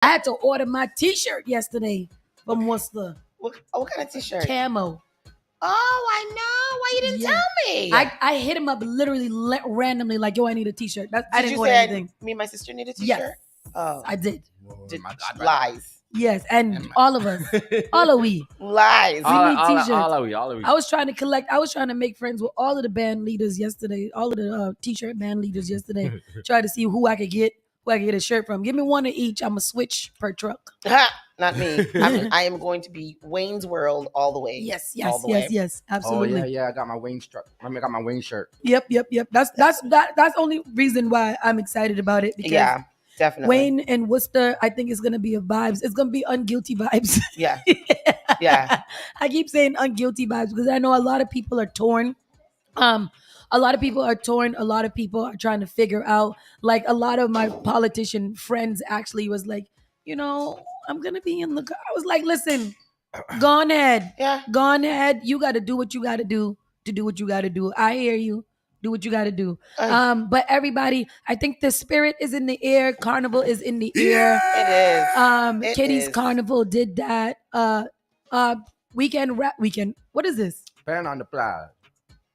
I had to order my T-shirt yesterday from Worcester. What kind of T-shirt? Camo. Oh, I know. Why you didn't tell me? I hit him up literally randomly, like, yo, I need a T-shirt. I didn't order anything. Me and my sister need a T-shirt? Yes. Oh. I did. Lies. Yes, and all of us. All of we. Lies. We need T-shirts. All of we. I was trying to make friends with all of the band leaders yesterday, all of the T-shirt band leaders yesterday. Try to see who I could get a shirt from. Give me one of each. I'm going to switch per truck. Not me. I am going to be Wayne's World all the way. Yes, Oh absolutely. yeah, I got my Wayne shirt. I got my Wayne shirt. Yep. That's the only reason why I'm excited about it. Because definitely. Wayne and Worcester, I think it's gonna be a vibes. It's gonna be unguilty vibes. Yeah. I keep saying unguilty vibes because I know a lot of people are torn. A lot of people are torn. A lot of people are trying to figure out. Like a lot of my politician friends actually was like, I'm gonna be in the. I was like, listen, go on ahead. Yeah. Go on ahead. You got to do what you got to do to do what you got to do. I hear you. Do what you got to do. But everybody, I think the spirit is in the air. Carnival is in the air. It is. Kitty's Carnival did that. Weekend. What is this? Pan on the plaza.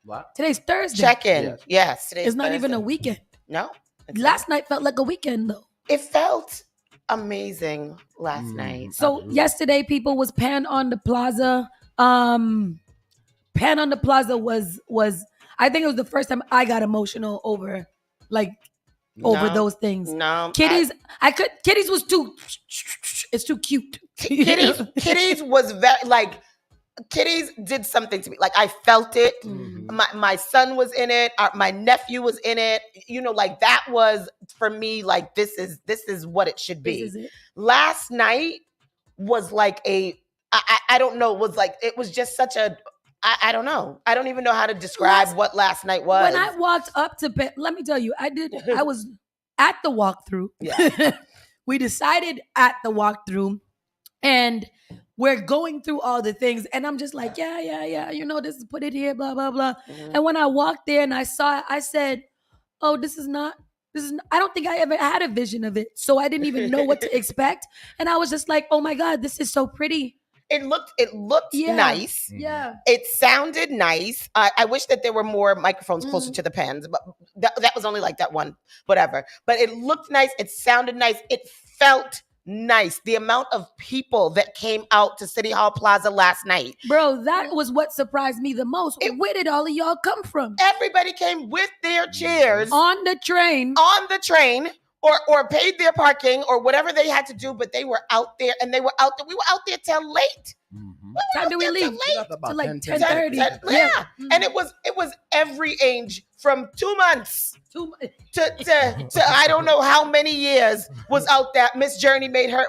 What? Today's Thursday. Check-in. Yes. Today's It's not Thursday. even a weekend. No. Last night felt like a weekend though. It felt amazing last night. So yesterday, people was Pan on the Plaza. Pan on the Plaza was. I think it was the first time I got emotional over those things. No, Kitty's. Kitty's was too. It's too cute. Kitty's was very Kitty's did something to me. Like I felt it. Mm-hmm. My son was in it. My nephew was in it. That was for me. Like this is what it should be. This is it. Last night was like I don't know. It was just such a. I don't know. I don't even know how to describe what last night was. When I walked up to Pan, let me tell you, I was at the walkthrough. Yeah. We decided at the walkthrough, and we're going through all the things, and I'm just like, yeah. This is put it here, blah blah blah. Mm-hmm. And when I walked there and I saw it, I said, "Oh, this is not. I don't think I ever had a vision of it, so I didn't even know what to expect." And I was just like, "Oh my God, this is so pretty." It looked nice. Yeah. It sounded nice. I wish that there were more microphones closer to the pens, but that was only like that one, whatever. But it looked nice. It sounded nice. It felt nice. The amount of people that came out to City Hall Plaza last night. Bro, that was what surprised me the most. Where did all of y'all come from? Everybody came with their chairs. On the train. Or paid their parking or whatever they had to do, but they were out there and we were out there till late. Time did we leave? Till like 10:30. 10:30. Yeah. And it was every age from 2 months to I don't know how many years was out there. Miss Journey made her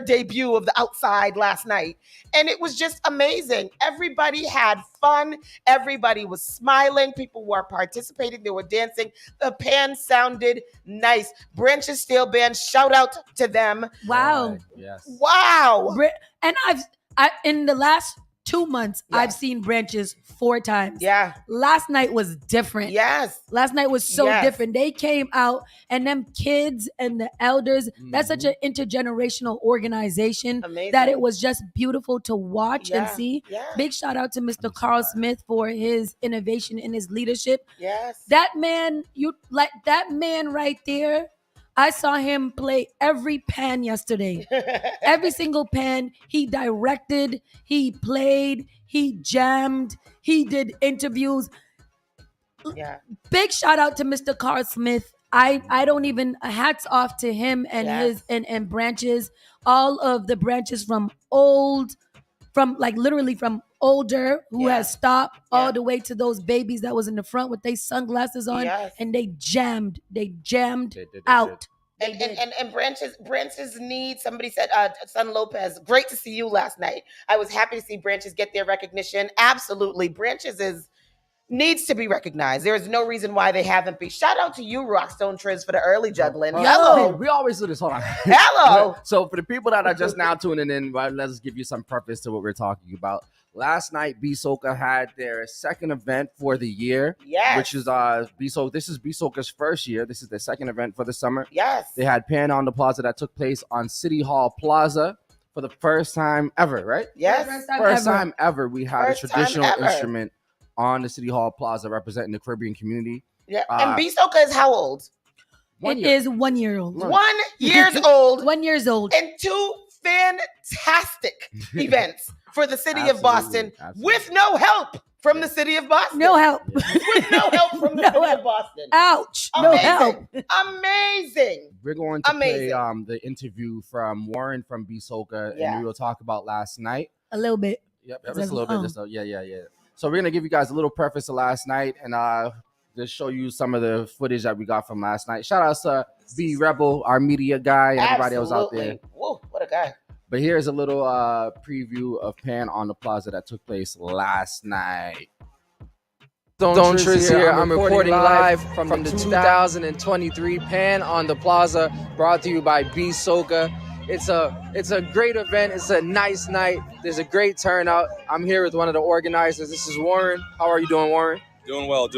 debut of the outside last night. And it was just amazing. Everybody had fun. Everybody was smiling. People were participating. They were dancing. The pan sounded nice. Branches Steel Band, shout out to them. Wow. Yes. Wow. And I in the last 2 months, I've seen Branches 4 times. Yeah. Last night was different. Yes. Last night was so different. They came out and them kids and the elders, that's such an intergenerational organization. Amazing. That it was just beautiful to watch and see. Yeah. Big shout out to Mr. Carl Smith for his innovation and his leadership. Yes. That man right there, I saw him play every pan yesterday. Every single pan. He directed, he played, he jammed, he did interviews. Yeah. Big shout out to Mr. Carl Smith. I don't even, hats off to him and his and Branches. All of the Branches from literally from older who has stopped all the way to those babies that was in the front with their sunglasses on and they jammed out. And Branches need, somebody said, Son Lopez, great to see you last night. I was happy to see Branches get their recognition. Absolutely. Branches is needs to be recognized. There is no reason why they haven't been. Shout out to you, Rockstone Triz, for the early juggling. Hello. We always do this. Hold on. Hello. So for the people that are just now tuning in, let's give you some preface to what we're talking about. Last night, B-Soca had their second event for the year. Yes. Which is B-Soca. This is B-Soca's first year. This is their second event for the summer. Yes. They had Pan on the Plaza that took place on City Hall Plaza for the first time ever, right? Yes. First time ever we had a traditional instrument on the City Hall Plaza representing the Caribbean community. Yeah. And B-Soca is how old? It is 1 year old. 1 year old. 1 year old. And two fantastic events for the city of Boston with no help from the city of Boston. No help. With no help from the city of Boston. Ouch. Amazing. No help. Amazing. We're going to play the interview from Warren from B-Soca, and we will talk about last night. A little bit. Yep, just a little bit. Yeah. So we're gonna give you guys a little preface of last night, and just show you some of the footage that we got from last night. Shout out to B Rebel, our media guy, and everybody that was out there. Whoa, what a guy. But here's a little preview of Pan on the Plaza that took place last night. Thurs here. I'm reporting live from the 2023 Pan on the Plaza, brought to you by B-Soca. It's a great event. It's a nice night. There's a great turnout. I'm here with one of the organizers. This is Warren. How are you doing, Warren? Doing well.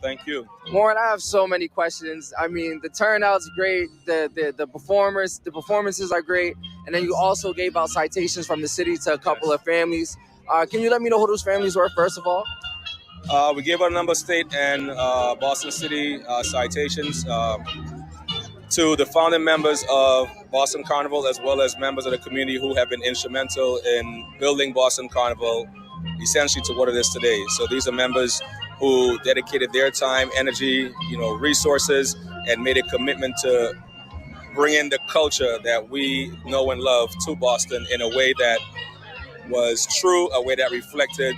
Thank you. Warren, I have so many questions. I mean, the turnout's great. The performances are great. And then you also gave out citations from the city to a couple of families. Can you let me know who those families were, first of all? We gave out a number of state and Boston City citations to the founding members of Boston Carnival, as well as members of the community who have been instrumental in building Boston Carnival essentially to what it is today. So these are members who dedicated their time, energy, resources, and made a commitment to bring in the culture that we know and love to Boston in a way that was true, a way that reflected,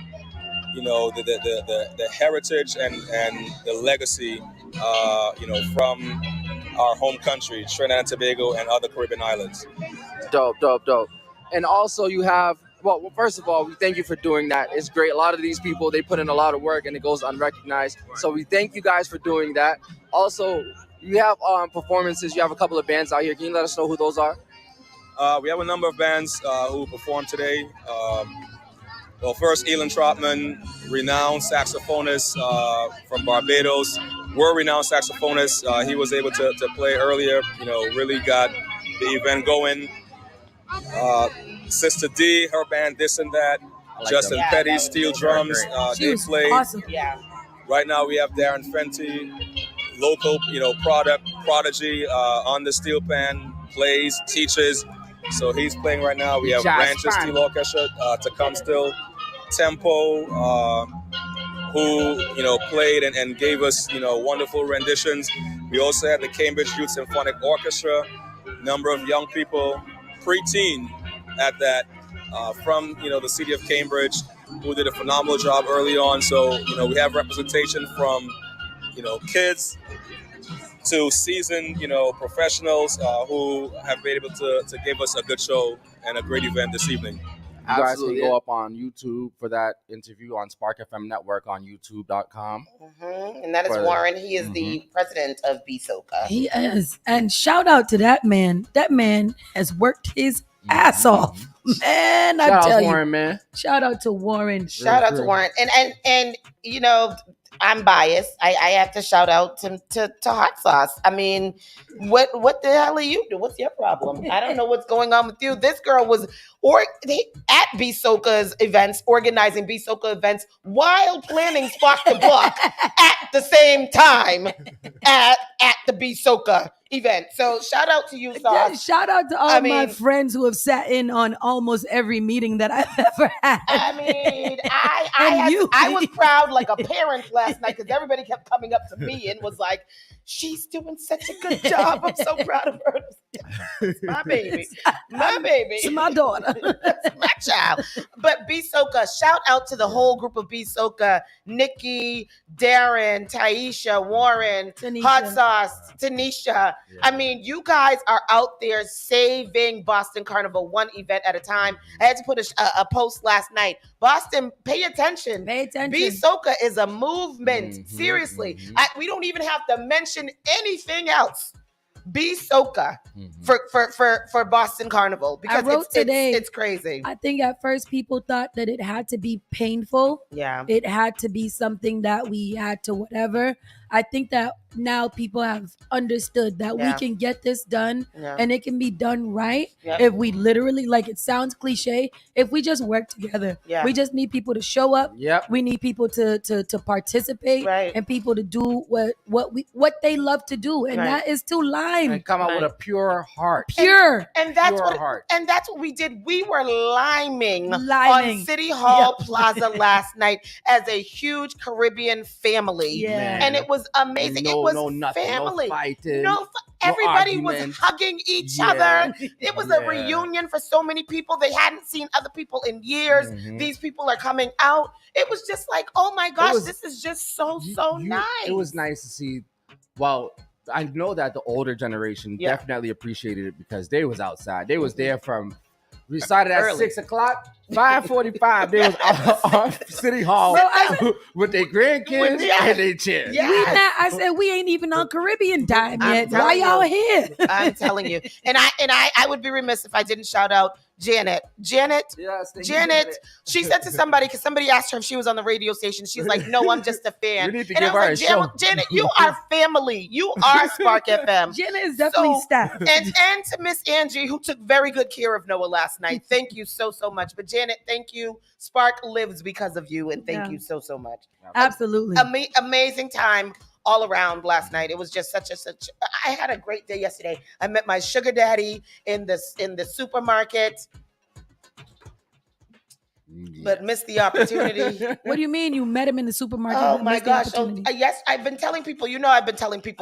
the heritage and the legacy, from our home country, Trinidad and Tobago and other Caribbean islands. Dope. And also you have, well, first of all, we thank you for doing that. It's great. A lot of these people, they put in a lot of work and it goes unrecognized. So we thank you guys for doing that. Also, you have performances. You have a couple of bands out here. Can you let us know who those are? We have a number of bands who perform today. Well, first, Elon Trotman, renowned saxophonist from Barbados, world-renowned saxophonist. He was able to play earlier, really got the event going. Sister D, her band, This and That. Justin Petty, steel drums. They played. Awesome. Yeah. Right now, we have Darren Fenty, local, prodigy on the steel pan, plays, teaches. So he's playing right now. We have Rancher Steel Orchestra to come still. Tempo, who played and gave us wonderful renditions. We also had the Cambridge Youth Symphonic Orchestra, number of young people, preteen at that, from the city of Cambridge, who did a phenomenal job early on. So we have representation from kids to seasoned professionals who have been able to give us a good show and a great event this evening. You guys can go up on YouTube for that interview on Spark FM Network on youtube.com. And that is Warren. He is the president of B-Soca. He is. And shout out to that man. That man has worked his ass off. Man, I tell you. Warren, man. Shout out to Warren. Shout out to Warren. And I'm biased. I have to shout out to Hot Sauce. I mean, what the hell are you doing? What's your problem? I don't know what's going on with you. This girl was at B-Soca's events, organizing B-Soca events while planning Spark the Block at the same time at the B-Soca event. So shout out to you, Sauce. Yeah, shout out to all my friends who have sat in on almost every meeting that I've ever had. I mean, I was proud like a parent last night because everybody kept coming up to me and was like, she's doing such a good job. I'm so proud of her. My baby. My baby. It's my daughter. That's my child. But B Soka, shout out to the whole group of B Soka, Nikki, Darren, Taisha, Warren, Tanisha. Hot Sauce, Tanisha. Yeah. I mean, you guys are out there saving Boston Carnival one event at a time. I had to put a post last night. Boston, pay attention. Pay attention. B Soka is a movement. Mhm, Seriously. mhm. We don't even have to mention anything else. Be Soka Mhm. for Boston Carnival because wrote today, it's crazy. I think at first people thought that it had to be painful. Yeah. It had to be something that we had to whatever. I think that now people have understood that Yeah. we can get this done Yeah. and it can be done right Yep. if we literally, like it sounds cliche, if we just work together. Yeah. We just need people to show up. Yep. We need people to participate Right. and people to do what they love to do, and Right. that is to lime. And come out with a pure heart. Pure. And that's Pure what heart. and that's what we did. We were liming. Liming. On City Hall Yep. Plaza last night as a huge Caribbean family. Yeah. And it was amazing. It was family. No fighting. Everybody was arguments. hugging each Yeah. other. It was a Yeah. reunion for so many people. They hadn't seen other people in years. Mhm. These people are coming out. It was just like, oh my gosh, was- this is just so You- nice. It was nice to see. Well, I know that the older generation Yeah. definitely appreciated it because they was outside. They was there from. We started at Early. 6:00, 5:45. They was on City Hall with their grandkids and their chairs. Yeah. We not, I said we ain't even on Caribbean time I'm yet. Why telling y'all you. here? I'm telling you. And I would be remiss if I didn't shout out Janet. Janet, Yes, Janet, she said to somebody, because somebody asked her if she was on the radio station. She's like, no, I'm just a fan. We need to And I give was her like, a show. Janet, you are family. You are Spark FM. Jenna is definitely So- staff. And to Miss Angie, who took very good care of Noah last night. Thank you so much. But Janet, thank you. Spark lives because of you, and thank Yeah. you so much. Absolutely. Amazing time all around last night. It was just such. I had a great day yesterday. I met my sugar daddy in the supermarket, but missed the opportunity. What do you mean you met him in the supermarket? Oh and my missed the gosh. opportunity? Yes, I've been telling people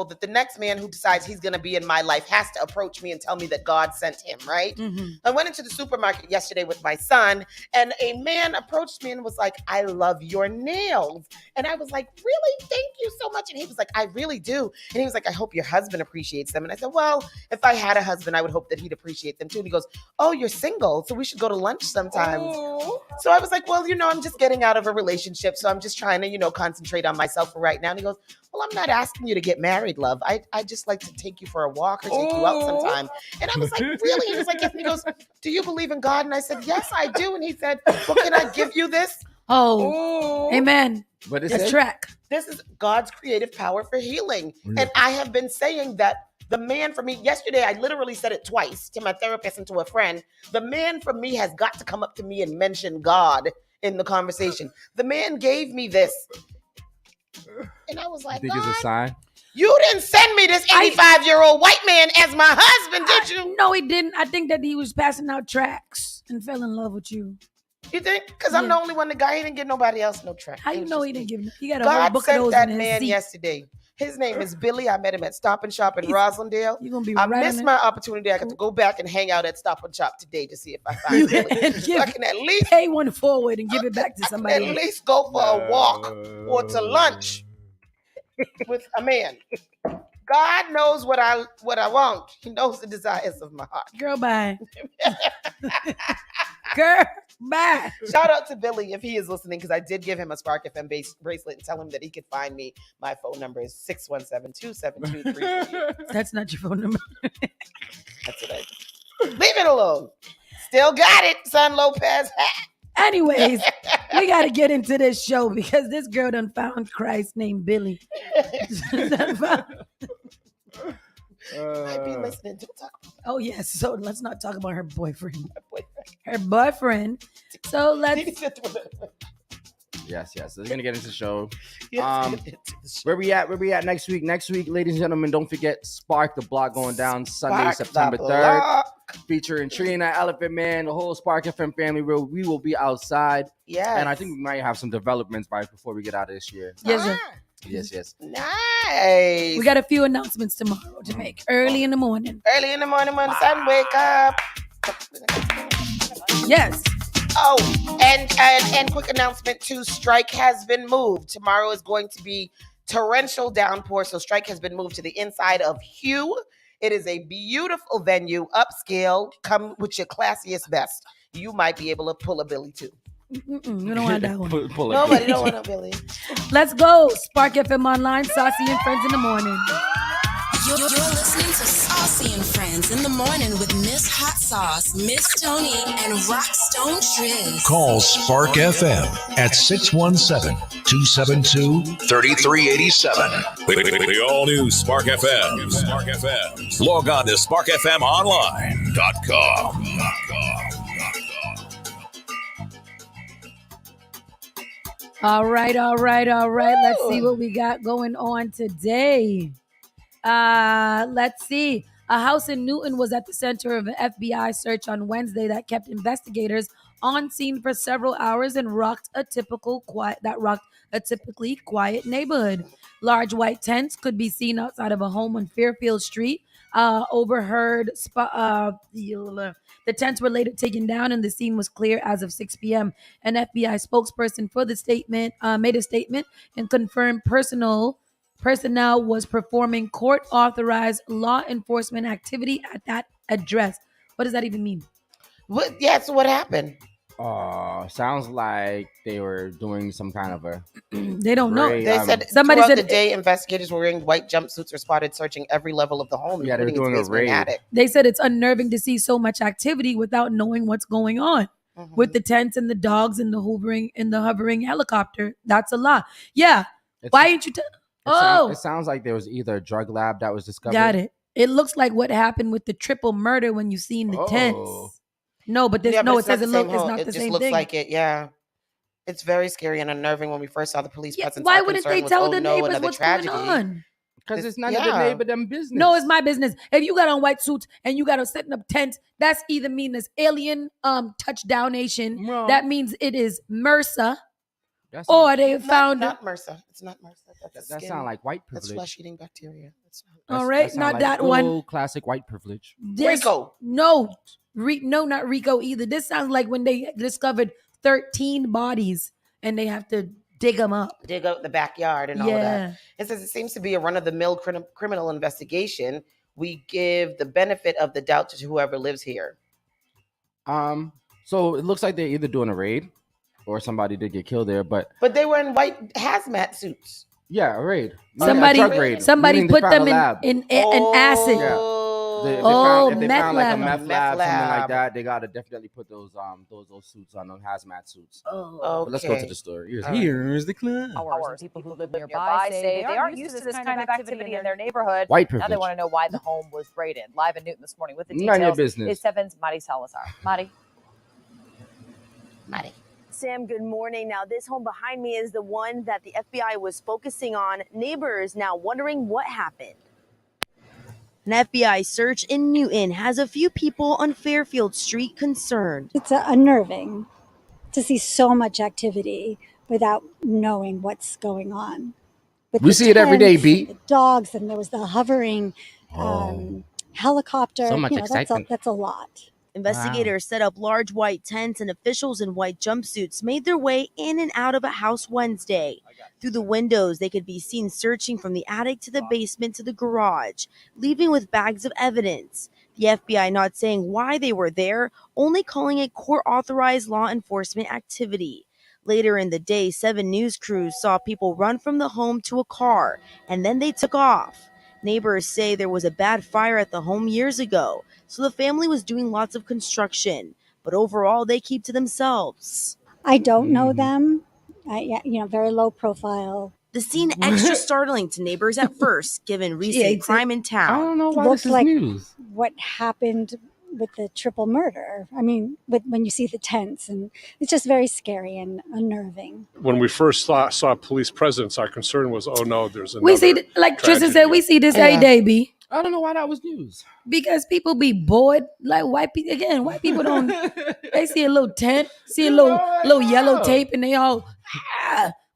that the next man who decides he's going to be in my life has to approach me and tell me that God sent him, right? Mhm. I went into the supermarket yesterday with my son, and a man approached me and was like, I love your nails. And I was like, really? Thank you so much. And he was like, I really do. And he was like, I hope your husband appreciates them. And I said, well, if I had a husband, I would hope that he'd appreciate them too. And he goes, oh, you're single, so we should go to lunch sometime. So I was like, well, I'm just getting out of a relationship, so I'm just trying to, concentrate on myself for right now. And he goes, well, I'm not asking you to get married, love. I just like to take you for a walk or take you out sometime. And I was like, really? He was like, yes. And he goes, do you believe in God? And I said, yes, I do. And he said, well, can I give you this? Oh, amen. But It's track. This is God's creative power for healing. Yeah. And I have been saying that the man for me, yesterday, I literally said it twice to my therapist and to a friend. The man for me has got to come up to me and mention God in the conversation. The man gave me this. And I was like, think it's a God, sign. you didn't send me this 85-year-old white man as my husband, did you? No, he didn't. I think that he was passing out tracks and fell in love with you. You think? Because I'm Yeah. the only one, the guy, he didn't get nobody else no track. How It you was know just he me. didn't give him? He got a whole God book of sent those that in his man seat. yesterday. His name is Billy. I met him at Stop and Shop in Roslindale. You gonna be I right missed on my opportunity. I got to go back and hang out at Stop and Shop today to see if I You find Billy. can So I can at least pay one forward and give it back to at somebody else. least go for a walk or to lunch with a man. God knows what I want. He knows the desires of my heart. Girl, bye. Girl, bye. Shout out to Billy if he is listening, because I did give him a Spark FM bracelet and tell him that he could find me. My phone number is 617-272-3338. That's not your phone number. That's what I do. Leave it alone. Still got it, Son Lopez. Anyways, we got to get into this show because this girl done found Christ named Billy. I'd be listening. Don't talk about Oh, yes. So let's not talk about her boyfriend. my boyfriend. Her boyfriend. So let's. Yes. So we're gonna get into the show. Yes. Where we at next week? Next week, ladies and gentlemen, don't forget Spark the Block going down Sunday, Spark the September 3rd. block. Featuring Trina, Elephant Man, the whole Spark FM family. We will be outside. Yes. And I think we might have some developments before we get out of this year. Yes, sir. Yes. Nice. Nice. We got a few announcements tomorrow to make early in the morning. Early in the morning when the sun wake up. Yes. Oh, and quick announcement too. Strike has been moved. Tomorrow is going to be torrential downpour, so Strike has been moved to the inside of Hue. It is a beautiful venue, upscale. Come with your classiest best. You might be able to pull a Billy too. You don't want that one. Nobody don't want a Billy. Let's go. Spark FM Online, Saucy and Friends in the morning. You're listening to Saucy and Friends in the morning with Miss Hot Sauce, Miss Tony, and Rockstone Triz. Call Spark FM at 617-272-3387. The all-new Spark FM. Log on to sparkfmonline.com. All right. Let's see what we got going on today. Let's see. A house in Newton was at the center of an FBI search on Wednesday that kept investigators on scene for several hours and rocked a typically quiet neighborhood. Large white tents could be seen outside of a home on Fairfield Street. The tents were later taken down and the scene was clear as of 6 p.m. An FBI spokesperson for the statement made a statement and confirmed personnel was performing court-authorized law enforcement activity at that address. What does that even mean? What? Yeah, so what happened? Sounds like they were doing some kind of a. They don't know. They said somebody throughout said the day, investigators were wearing white jumpsuits or spotted searching every level of the home. Yeah, they were doing a raid. They said it's unnerving to see so much activity without knowing what's going on. Mm-hmm. With the tents and the dogs and the hovering helicopter. That's a lot. Yeah. Why ain't you? It sounds like there was either a drug lab that was discovered. Got it. It looks like what happened with the triple murder when you seen the tents. No, but it doesn't look. It's not the same thing. It just looks like it. Yeah, it's very scary and unnerving. When we first saw the police presence, why wouldn't they tell the neighbors what's going on? Because it's none of the neighbor them business. No, it's my business. If you got on white suits and you got to setting up tents, that's either mean it's alien touchdown nation. No. That means it is MRSA. Or they found not MRSA. It's not MRSA. That sounds like white privilege. That's flesh-eating bacteria. All right, not that one. Classic white privilege. Rico. No, not Rico either. This sounds like when they discovered 13 bodies and they have to dig them up. Dig up the backyard and all of that. It says it seems to be a run-of-the-mill criminal investigation. We give the benefit of the doubt to whoever lives here. So it looks like they're either doing a raid or somebody did get killed there, but they were in white hazmat suits. Yeah, a raid. Somebody put them in acid. Yeah. If they found like a meth lab, something like that, they gotta definitely put those suits on, those hazmat suits. Oh, okay. Let's go to the story. Here's the club. People who live nearby say they aren't used to this kind of activity in their neighborhood. White privilege. Now they want to know why the home was raided. Live in Newton this morning with the details. None of your business. It's 7's Mari Salazar. Mari. Sam, good morning. Now, this home behind me is the one that the FBI was focusing on. Neighbors now wondering what happened. An FBI search in Newton has a few people on Fairfield Street concerned. It's unnerving to see so much activity without knowing what's going on. We see it every day, B. The dogs, and there was the hovering helicopter. So much excitement. That's a lot. Investigators set up large white tents and officials in white jumpsuits made their way in and out of a house Wednesday. Through the windows, they could be seen searching from the attic to the basement to the garage, leaving with bags of evidence. The FBI not saying why they were there, only calling it court-authorized law enforcement activity. Later in the day, 7 news crews saw people run from the home to a car, and then they took off. Neighbors say there was a bad fire at the home years ago, so the family was doing lots of construction. But overall, they keep to themselves. I don't know them. Very low profile. The scene extra startling to neighbors at first, given recent crime in town. I don't know why this is news. What happened with the triple murder? I mean, when you see the tents, and it's just very scary and unnerving. When we first saw police presence, our concern was, oh no, there's another. We see, like Tristan said, we see this every day, B. I don't know why that was news. Because people be bored. Like white people don't. They see a little tent, see a little yellow tape, and they all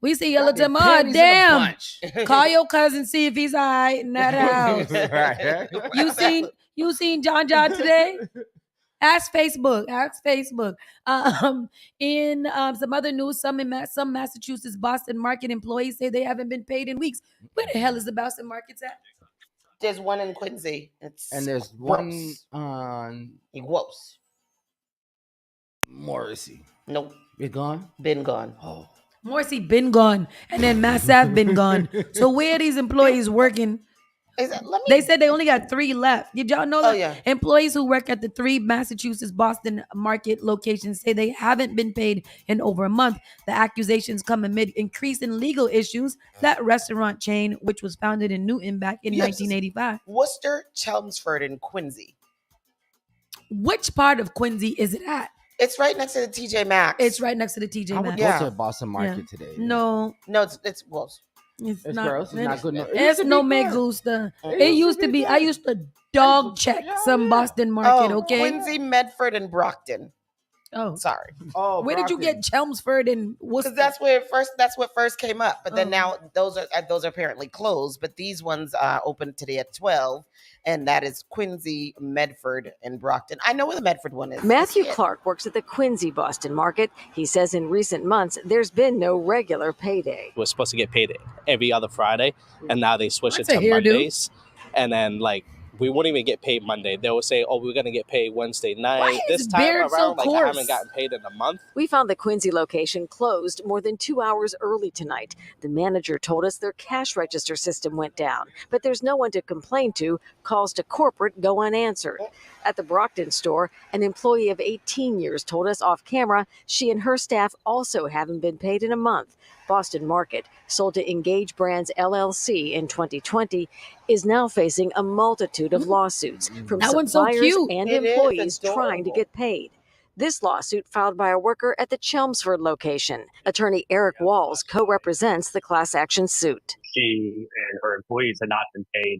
We see Yellow Got me Tim. Oh, panties in a damn. bunch. Call your cousin, see if he's all right in that house. Right. You seen John today? Ask Facebook. Ask Facebook. In some other news, some Massachusetts Boston Market employees say they haven't been paid in weeks. Where the hell is the Boston Markets at? There's one in Quincy. And there's one on Gross. Morrissey. Nope. Been gone? Been gone. Oh. Morrissey been gone, and then Mass Ave been gone. So where are these employees working? They said they only got 3 left. Did y'all know that? Oh, yeah. Employees who work at the 3 Massachusetts Boston Market locations say they haven't been paid in over a month. The accusations come amid increasing legal issues. That restaurant chain, which was founded in Newton back in 1985. Worcester, Chelmsford, and Quincy. Which part of Quincy is it at? It's right next to the TJ Maxx. It's right next to the TJ I would Maxx. go to Boston Market today. No, it's gross. It's It's not. gross. It's not good. It's no me gusta. It used to be. I used to dog check some Boston Market. Okay. Quincy, Medford, and Brockton. Oh, sorry. Oh, where did you get Chelmsford and Worcester? Because that's what first came up. But then now those are apparently closed. But these ones are open today at 12, and that is Quincy, Medford, and Brockton. I know where the Medford one is. Matthew Clark works at the Quincy Boston Market. He says in recent months there's been no regular payday. We're supposed to get paid every other Friday, and now they switch That's it a to hairdo. Mondays. And then we wouldn't even get paid Monday. They would say, "Oh, we're gonna get paid Wednesday night." Why is This time beard around, so I coarse? haven't gotten paid in a month. We found the Quincy location closed more than 2 hours early tonight. The manager told us their cash register system went down, but there's no one to complain to. Calls to corporate go unanswered. At the Brockton store, an employee of 18 years told us off camera she and her staff also haven't been paid in a month. Boston Market, sold to Engage Brands LLC in 2020, is now facing a multitude of lawsuits from That one's so suppliers cute. and It is employees trying to adorable. get paid. This lawsuit filed by a worker at the Chelmsford location. Attorney Eric Walls co-represents the class action suit. She and her employees had not been paid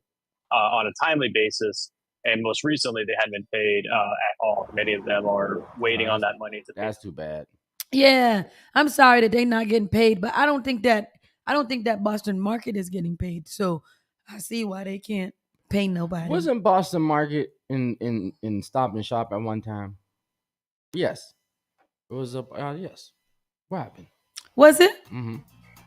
on a timely basis, and most recently they hadn't been paid at all. Many of them are waiting on that money to pay. That's too bad. Yeah, I'm sorry that they're not getting paid, but I don't think that Boston Market is getting paid. So I see why they can't pay nobody. Wasn't Boston Market in Stop and Shop at one time? Yes. It was yes. What happened? Was it? Mm-hmm.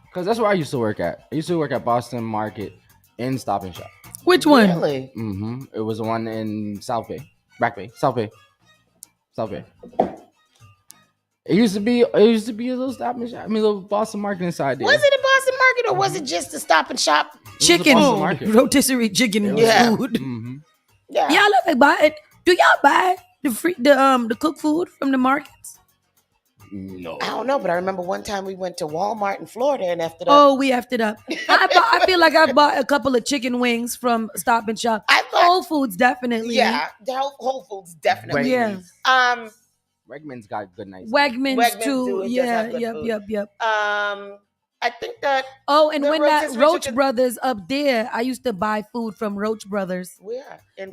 Because that's where I used to work at. I used to work at Boston Market in Stop and Shop. Which one? Really? Mm-hmm. It was the one in South Bay. Back Bay. South Bay. It used to be a little Stop and Shop. I mean, a little Boston Market inside there. Was it a Boston Market or was it just a Stop and Shop? Chicken, Boston Market. rotisserie chicken and Yeah. food. Mm-hmm. Yeah. Y'all love to buy it. Do y'all buy the cooked food from the markets? No. I don't know, but I remember one time we went to Walmart in Florida and after that. Oh, we effed it up. I feel like I bought a couple of chicken wings from Stop and Shop. Whole Foods definitely. Yeah, the Whole Foods definitely. Yeah. Wegmans got good nights. Wegmans too. It does Yeah. have good food. Yep. I think that. Oh, and the when that rotisserie Roach chicken- Brothers up there, I used to buy food from Roach Brothers. Where? In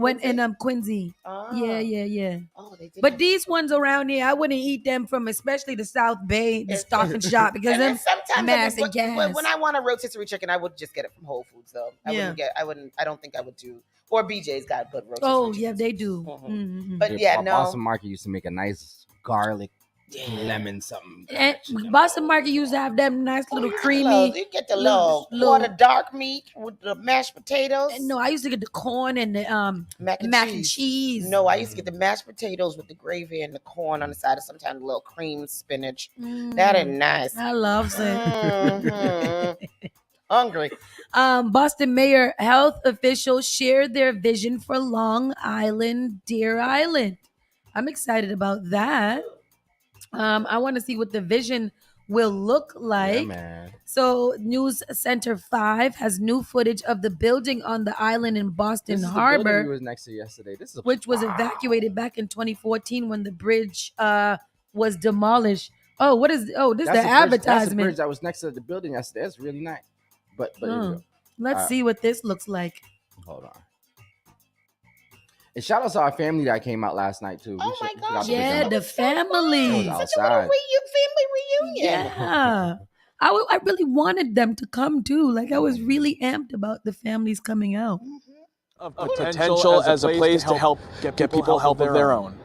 Quincy. Ah. Yeah. Oh, they did. But these ones around here, I wouldn't eat them from, especially the South Bay, the Stop and Shop, because And them then sometimes mass and gas. when I want a rotisserie chicken, I would just get it from Whole Foods though. I don't think I would do. Or BJ's got good rotisserie. Oh, chicken. yeah, they do. Mhm. But yeah, no. Boston Market used to make a nice garlic lemon something. And Boston Market used to have them nice little creamy. You get the little quarter dark meat with the mashed potatoes. No, I used to get the corn and the mac and cheese. No, I used to get the mashed potatoes with the gravy and the corn on the side, and sometimes a little cream spinach. That is nice. I love it. Mhm. Hungry. Boston Mayor health officials shared their vision for Long Island, Deer Island. I'm excited about that. I want to see what the vision will look like. Yeah, man. So News Center 5 has new footage of the building on the island in Boston This is the building Harbor, we was next to yesterday. which was evacuated back in 2014 when the bridge was demolished. Oh, what is? Oh, this is the That's the bridge advertisement. that was next to the building yesterday. That's really nice. But here we go. Let's see what this looks like. Hold on. And shout out to our family that came out last night too. Oh my gosh! Yeah, the family. It was outside. Family reunion. Yeah. I really wanted them to come too. Like I was really amped about the families coming out. Of potential as a place to help get people help of their own.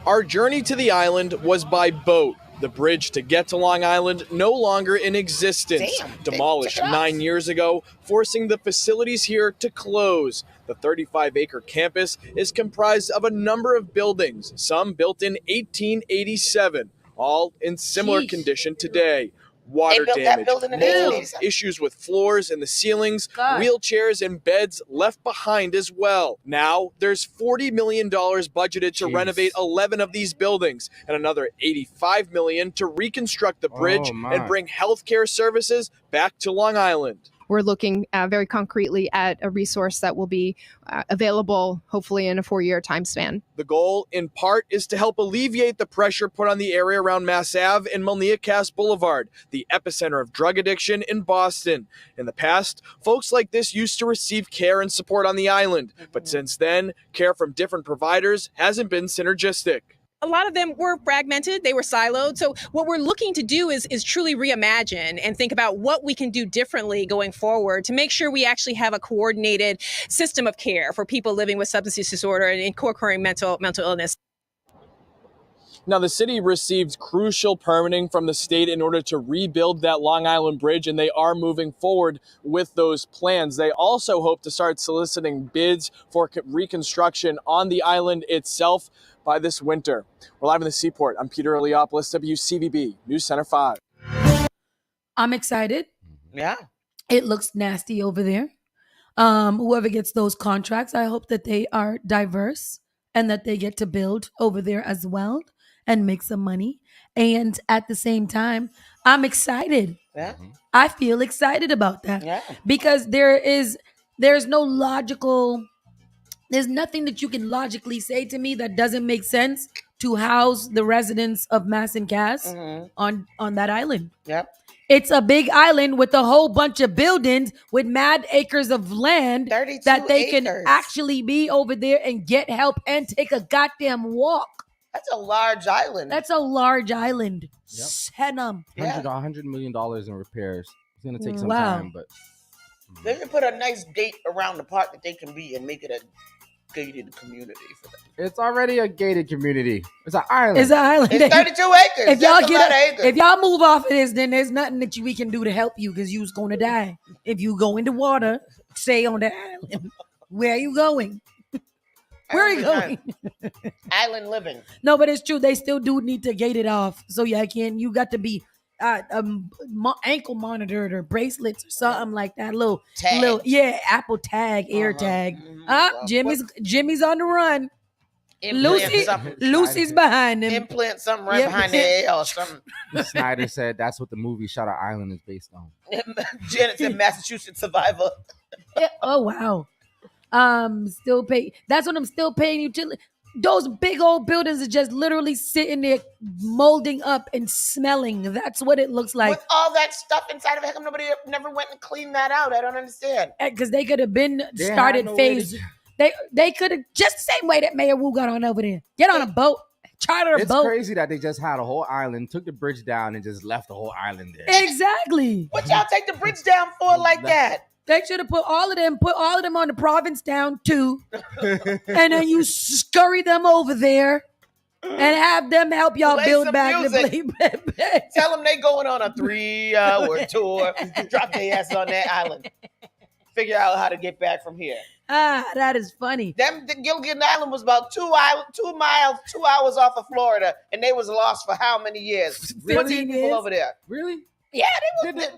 Our journey to the island was by boat. The bridge to get to Long Island no longer in existence. Demolished 9 years ago, forcing the facilities here to close. The 35-acre campus is comprised of a number of buildings, some built in 1887, all in similar condition today. Water damage, mold, issues with floors and the ceilings, wheelchairs and beds left behind as well. Now, there's $40 million budgeted to renovate 11 of these buildings and another $85 million to reconstruct the bridge and bring healthcare services back to Long Island. We're looking very concretely at a resource that will be available, hopefully, in a 4-year time span. The goal, in part, is to help alleviate the pressure put on the area around Mass Ave and Melnia Boulevard, the epicenter of drug addiction in Boston. In the past, folks like this used to receive care and support on the island, but since then, care from different providers hasn't been synergistic. A lot of them were fragmented, they were siloed. So what we're looking to do is truly reimagine and think about what we can do differently going forward to make sure we actually have a coordinated system of care for people living with substance use disorder and co-occurring mental illness. Now, the city received crucial permitting from the state in order to rebuild that Long Island Bridge, and they are moving forward with those plans. They also hope to start soliciting bids for reconstruction on the island itself by this winter. We're live in the Seaport. I'm Peter Eliopoulos, WCVB News Center 5. I'm excited. Yeah. It looks nasty over there. Whoever gets those contracts, I hope that they are diverse and that they get to build over there as well and make some money. And at the same time, I'm excited. Yeah. I feel excited about that. Yeah. Because there's nothing that you can logically say to me that doesn't make sense to house the residents of Mass and Cass on that island. Yep. It's a big island with a whole bunch of buildings with mad acres of land that they can actually be over there and get help and take a goddamn walk. That's a large island. That's a large island. Yep. Send them. $100 million in repairs. It's going to take some Wow. time, but They should put a nice gate around the park that they can be and make it a gated community for them. it's already a gated community. It's an island. It's an island. It's 32 acres. If y'all That's a lot of acres. if y'all move off of this, then there's nothing that we can do to help you because you's going to die. If you go into water, stay on the island. Where are you going? Where are you going? Island living. No, but it's true. They still do need to gate it off. So yeah, you got to be ankle monitored or bracelets or something like that. Little Apple tag, air tag. Jimmy's on the run. Lucy's behind him. Implant something right behind the head or something. Snyder said that's what the movie Shutter Island is based on. Janet said Massachusetts Survivor. Yeah. Oh wow. Still pay. That's what I'm still paying utility. Those big old buildings are just literally sitting there molding up and smelling. That's what it looks like. With all that stuff inside of it, how come nobody never went and cleaned that out? I don't understand. Because they could have been started phase. They could have, just the same way that Mayor Wu got on over there. Get on a boat, charter a boat. It's crazy that they just had a whole island, took the bridge down, and just left the whole island there. Exactly. What y'all take the bridge down for like that? They should have put all of them on the Provincetown too. And then you scurry them over there and have them help y'all build back the play. Tell them they going on a 3-hour tour. Drop their ass on that island. Figure out how to get back from here. That is funny. The Gilligan Island was about 2 hours off of Florida, and they was lost for how many years? 15 people over there. Really? Yeah,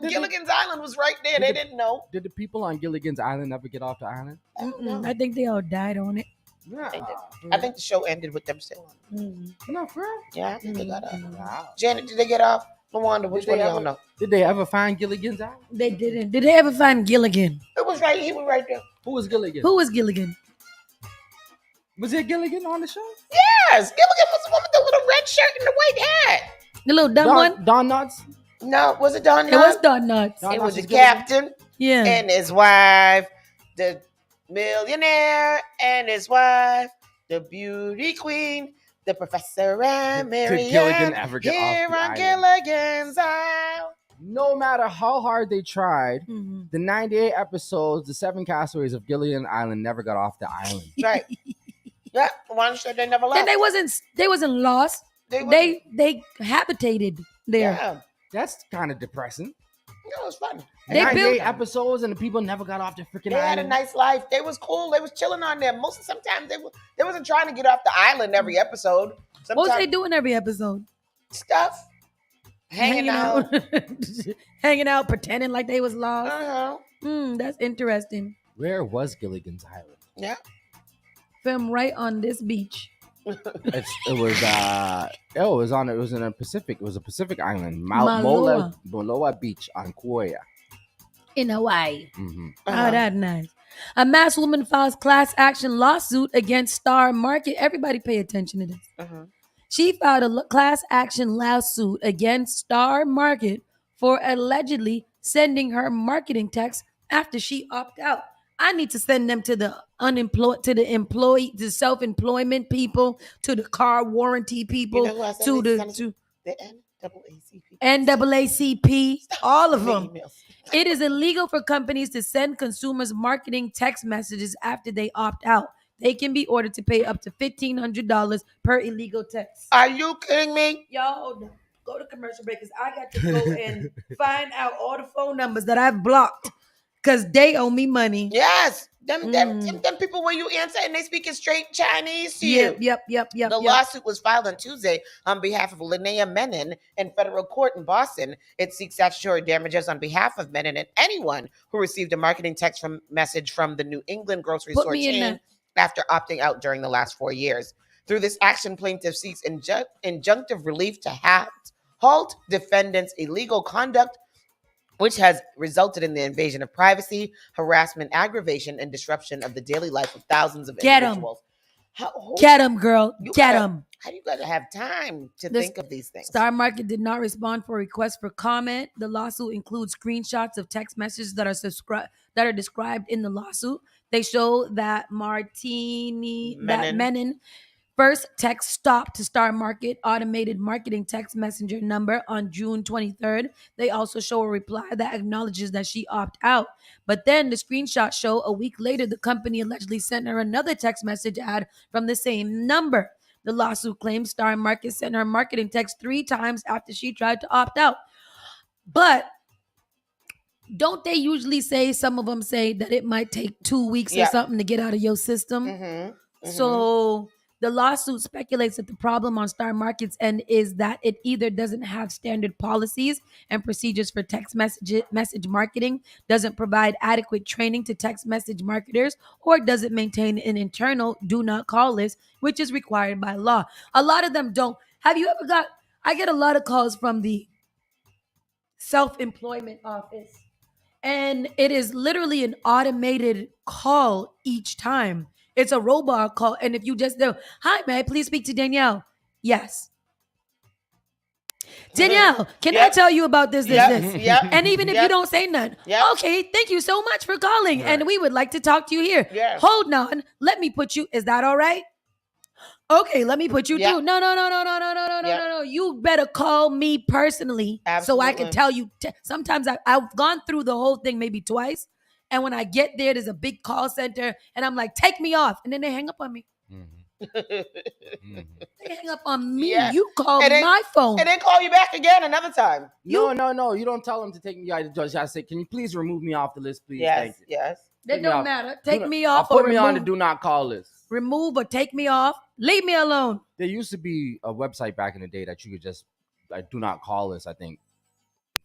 Gilligan's Island was right there. They didn't know. Did the people on Gilligan's Island ever get off the island? I think they all died on it. Yeah. I think the show ended with them still on it. No, for real? Yeah, I think they got off. Wow. Janet, did they get off? LaWanda, which one y'all know? Did they ever find Gilligan's Island? They didn't. Did they ever find Gilligan? He was right there. Who was Gilligan? Who was Gilligan? Was it Gilligan on the show? Yes, Gilligan was the one with the little red shirt and the white hat. The little dumb one? Don Knotts? No, was it Don Knotts? It was Don Knotts. It was the captain and his wife, the millionaire and his wife, the beauty queen The Professor and Miriam. Gilligan ever get off here the on island? Gilligan's Island. No matter how hard they tried, Mm-hmm. the 98 episodes, the 7 castaways of Gilligan Island never got off the island. Right. Yeah, one said they never left. And they wasn't lost. They habitated there. Yeah. That's kind of depressing. It was fun. They 98 built episodes and the people never got off the freaking They island. had a nice life. They was cool. They was chilling on there. Sometimes they wasn't trying to get off the island every episode. Sometimes What was they doing every episode? stuff. Hanging out. Hanging out, pretending like they was lost. Uh-huh. That's interesting. Where was Gilligan's Island? Yeah. Film right on this beach. It was in a Pacific. It was a Pacific island, Maloa. Moloa Beach on Kauai. In Hawaii. Mm-hmm. Oh, that's nice. A mass woman files class action lawsuit against Star Market. Everybody pay attention to this. Uh-huh. She filed a class action lawsuit against Star Market for allegedly sending her marketing texts after she opted out. I need to send them to the unemployed, to the employee, the self-employment people, to the car warranty people, You know who I to the NAACP. NAACP, all of them. Emails. It is illegal for companies to send consumers marketing text messages after they opt out. They can be ordered to pay up to $1,500 per illegal text. Are you kidding me? Y'all, hold on. Go to commercial break because I got to go and find out all the phone numbers that I've blocked because they owe me money. Yes. Them people where you answer and they speaking straight Chinese to you. Yep. The lawsuit was filed on Tuesday on behalf of Linnea Menon in federal court in Boston. It seeks statutory damages on behalf of Menon and anyone who received a marketing text message from the New England grocery store chain after opting out during the last 4 years. Through this action, plaintiff seeks injunctive relief to halt defendants' illegal conduct, which has resulted in the invasion of privacy, harassment, aggravation, and disruption of the daily life of thousands of individuals. Get them, girl. Get them. How do you gotta have time to think of these things? Star Market did not respond for requests for comment. The lawsuit includes screenshots of text messages that are described in the lawsuit. They show that Menon first text stopped to Star Market automated marketing text messenger number on June 23rd. They also show a reply that acknowledges that she opted out. But then the screenshots show a week later, the company allegedly sent her another text message ad from the same number. The lawsuit claims Star Market sent her marketing text 3 times after she tried to opt out. But don't they usually say, some of them say that it might take 2 weeks or something to get out of your system? Mm-hmm. So the lawsuit speculates that the problem on Star Market's end is that it either doesn't have standard policies and procedures for text message marketing, doesn't provide adequate training to text message marketers, or doesn't maintain an internal do not call list, which is required by law. A lot of them don't. I get a lot of calls from the self-employment office, and it is literally an automated call each time. It's a robot call. And if you just know, hi, may I please speak to Danielle? Yes. Danielle, can I tell you about this? And even if you don't say none, okay, thank you so much for calling. And we would like to talk to you here. Hold on. Let me put you, is that all right? Okay, let me put you through. No. You better call me personally so I can tell you. Sometimes I've gone through the whole thing maybe twice. And when I get there's a big call center and I'm like, take me off. And then they hang up on me. They hang up on me. Yeah. You call my phone. And then call you back again another time. No. You don't tell them to take me out. I say, can you please remove me off the list, please? Thank you. Yes. It don't matter. Take me off or put me remove. on the do not call list. Remove or take me off. Leave me alone. There used to be a website back in the day that you could just do not call list, I think.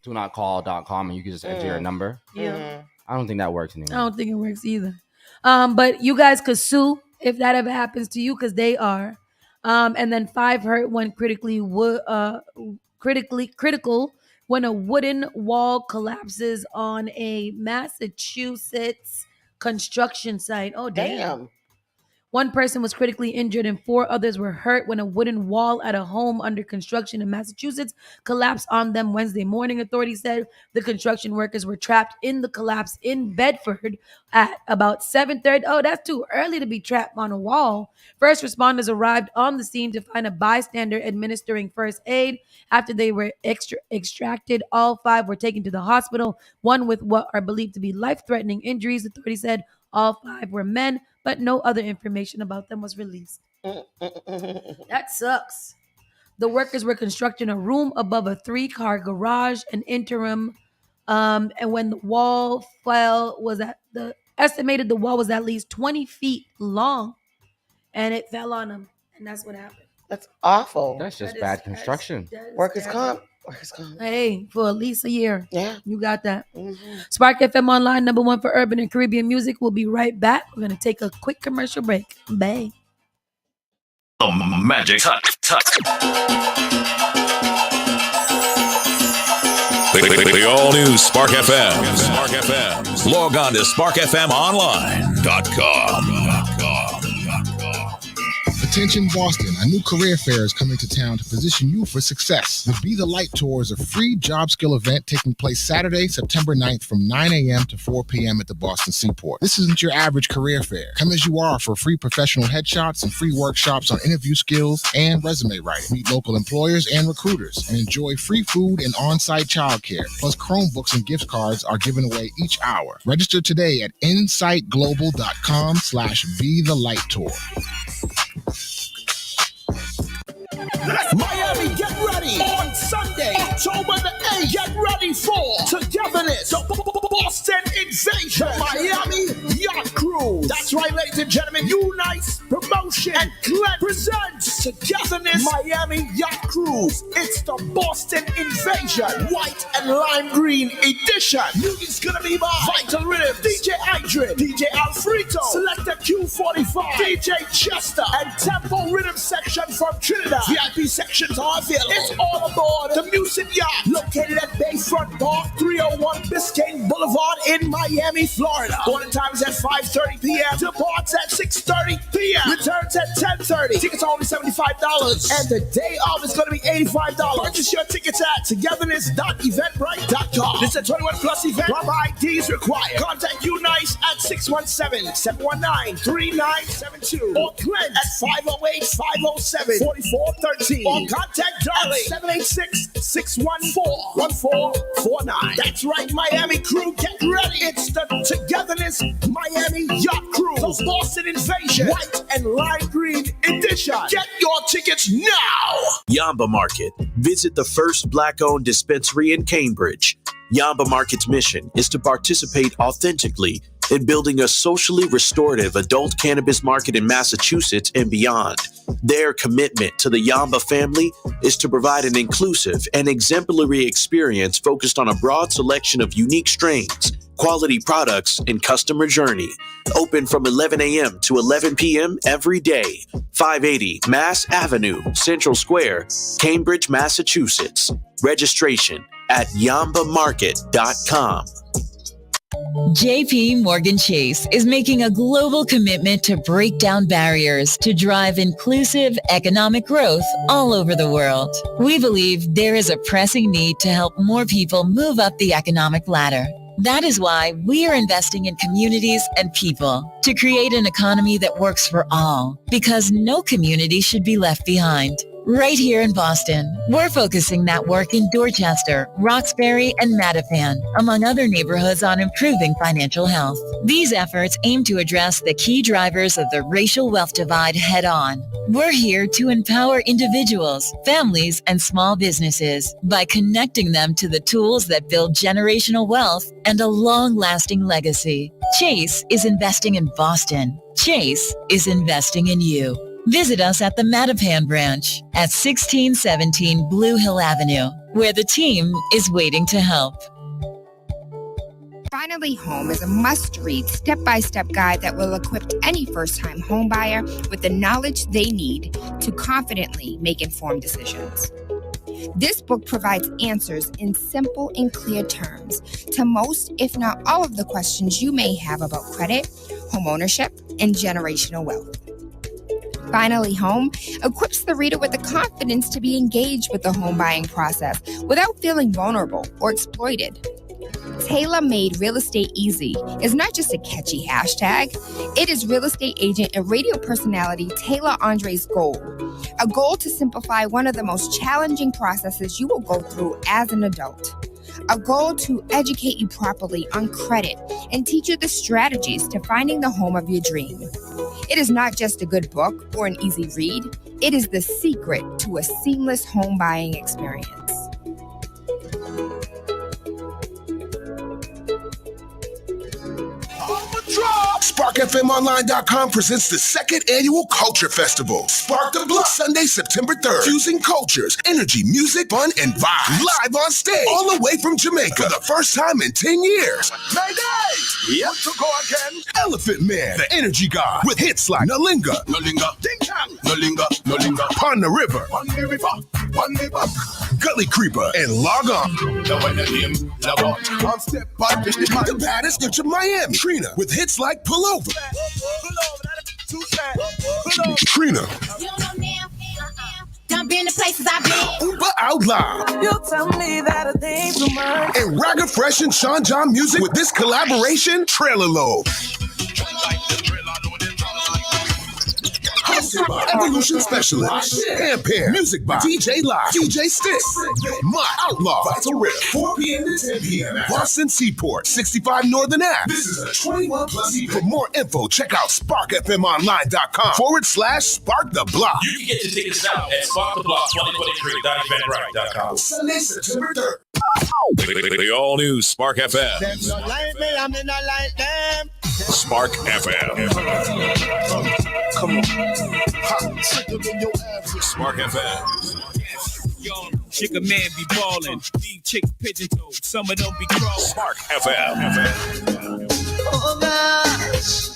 Do not call.com, and you could just enter your number. Yeah. I don't think that works anymore. I don't think it works either. But you guys could sue if that ever happens to you, because they are. And then 5 hurt when critical when a wooden wall collapses on a Massachusetts construction site. Oh, damn. One person was critically injured and 4 others were hurt when a wooden wall at a home under construction in Massachusetts collapsed on them Wednesday morning. Authorities said the construction workers were trapped in the collapse in Bedford at about 7:30. Oh, that's too early to be trapped on a wall. First responders arrived on the scene to find a bystander administering first aid. After they were extracted, all 5 were taken to the hospital, one with what are believed to be life-threatening injuries. Authorities said all 5 were men, but no other information about them was released. That sucks. The workers were constructing a room above a 3-car garage, an interim, and when the wall fell, estimated the wall was at least 20 feet long, and it fell on them, and that's what happened. That's awful. That's just bad construction. Workers' comp. Workers' comp. Hey, for at least a year. Yeah. You got that. Spark FM Online, #1 for urban and Caribbean music. We'll be right back. We're going to take a quick commercial break. Bye. The magic touch. The all-new Spark FM. Spark FM. Log on to sparkfmonline.com. Attention Boston, a new career fair is coming to town to position you for success. The Be the Light Tour is a free job skill event taking place Saturday, September 9th from 9 a.m. to 4 p.m. at the Boston Seaport. This isn't your average career fair. Come as you are for free professional headshots and free workshops on interview skills and resume writing. Meet local employers and recruiters and enjoy free food and on-site childcare. Plus Chromebooks and gift cards are given away each hour. Register today at insightglobal.com/Be the Light Tour. Miami, get ready on Sunday, October the 8th. Get ready for Togetherness, the Boston Invasion, Miami Yacht Cruise. That's right, ladies and gentlemen. Unice Promotion and Glenn presents Togetherness Miami Yacht Cruise. It's the Boston Invasion, white and lime green edition. Music's gonna be by Vital Rhythm, DJ Idrin, DJ Alfredo, Selector Q45, DJ Chester, and Tempo Rhythm section from Trinidad. VIP sections are available. It's all aboard the Music Yacht, located at Bayfront Park, 301 Biscayne Boulevard in Miami, Florida. Boarding time is at 5:30 p.m. Departs at 6:30 p.m. Returns at 10:30. Tickets are only $75. And the day of is going to be $85. Purchase your tickets at togetherness.eventbrite.com. This is a 21 plus event. Club IDs required. Contact Unice at 617-719-3972 or Glenn at 508-507-4413 or contact Darley 786-614-1449. That's right, Miami crew, get ready. It's the Togetherness Miami Yacht Cruise, the Boston Invasion, white and lime green edition. Get your tickets now. Yamba Market. Visit the first Black-owned dispensary in Cambridge. Yamba Market's mission is to participate authentically in building a socially restorative adult cannabis market in Massachusetts and beyond. Their commitment to the Yamba family is to provide an inclusive and exemplary experience focused on a broad selection of unique strains, quality products, and customer journey. Open from 11 a.m. to 11 p.m. every day. 580 Mass Avenue, Central Square, Cambridge, Massachusetts. Registration at yambamarket.com. JP Morgan Chase is making a global commitment to break down barriers to drive inclusive economic growth all over the world. We believe there is a pressing need to help more people move up the economic ladder. That is why we are investing in communities and people to create an economy that works for all, because no community should be left behind. Right here in Boston, we're focusing that work in Dorchester, Roxbury, and Mattapan, among other neighborhoods, on improving financial health. These efforts aim to address the key drivers of the racial wealth divide head-on. We're here to empower individuals, families, and small businesses by connecting them to the tools that build generational wealth and a long-lasting legacy. Chase is investing in Boston. Chase is investing in you. Visit us at the Mattapan branch at 1617 Blue Hill Avenue, where the team is waiting to help. Finally Home is a must-read step-by-step guide that will equip any first-time home buyer with the knowledge they need to confidently make informed decisions. This book provides answers in simple and clear terms to most, if not all, of the questions you may have about credit, home ownership, and generational wealth. Finally Home equips the reader with the confidence to be engaged with the home buying process without feeling vulnerable or exploited. Taylor Made Real Estate Easy is not just a catchy hashtag, it is real estate agent and radio personality Taylor Andre's goal. A goal to simplify one of the most challenging processes you will go through as an adult. A goal to educate you properly on credit and teach you the strategies to finding the home of your dream. It is not just a good book or an easy read, it is the secret to a seamless home buying experience. SparkFMOnline.com presents the second annual Culture Festival. Spark the Block, Sunday, September 3rd. Fusing cultures, energy, music, fun, and vibes. Live on stage, all the way from Jamaica. For the first time in 10 years. Mayday! Yep. To go again. Elephant Man, the energy god, with hits like Nalinga, Nalinga, Ding Chang, Nalinga, Nalinga, Pon the River, Pon the River, Pon the River, Gully Creeper, and Log On. The baddest bitch of Miami, Trina, with hits like Pull Over. Trina. Jump in the places I've been. Uber Out Loud. You tell me that a thing's too much. And Raga Fresh and Sean John Music with this collaboration, Trailer Load. Hosted by Evolution Specialist. Ampere. Music by DJ Live. DJ Sticks. My Outlaw. Vital Rip. 4 p.m. to 10 p.m. Boston Seaport. 65 Northern Ave. This is a 21 plus event. For more info, check out SparkFMOnline.com/Spark the Block. You can get your tickets now at sparktheblock2023.eventbrite.com. Sunday, September 3rd. The all-new Spark FM. Them don't like me, I'm not like them. Spark FM. Come on. Spark FM. Yo, chick a man be ballin', deep chick pigeon toed, some of them be crawling. Spark FM. Oh gosh,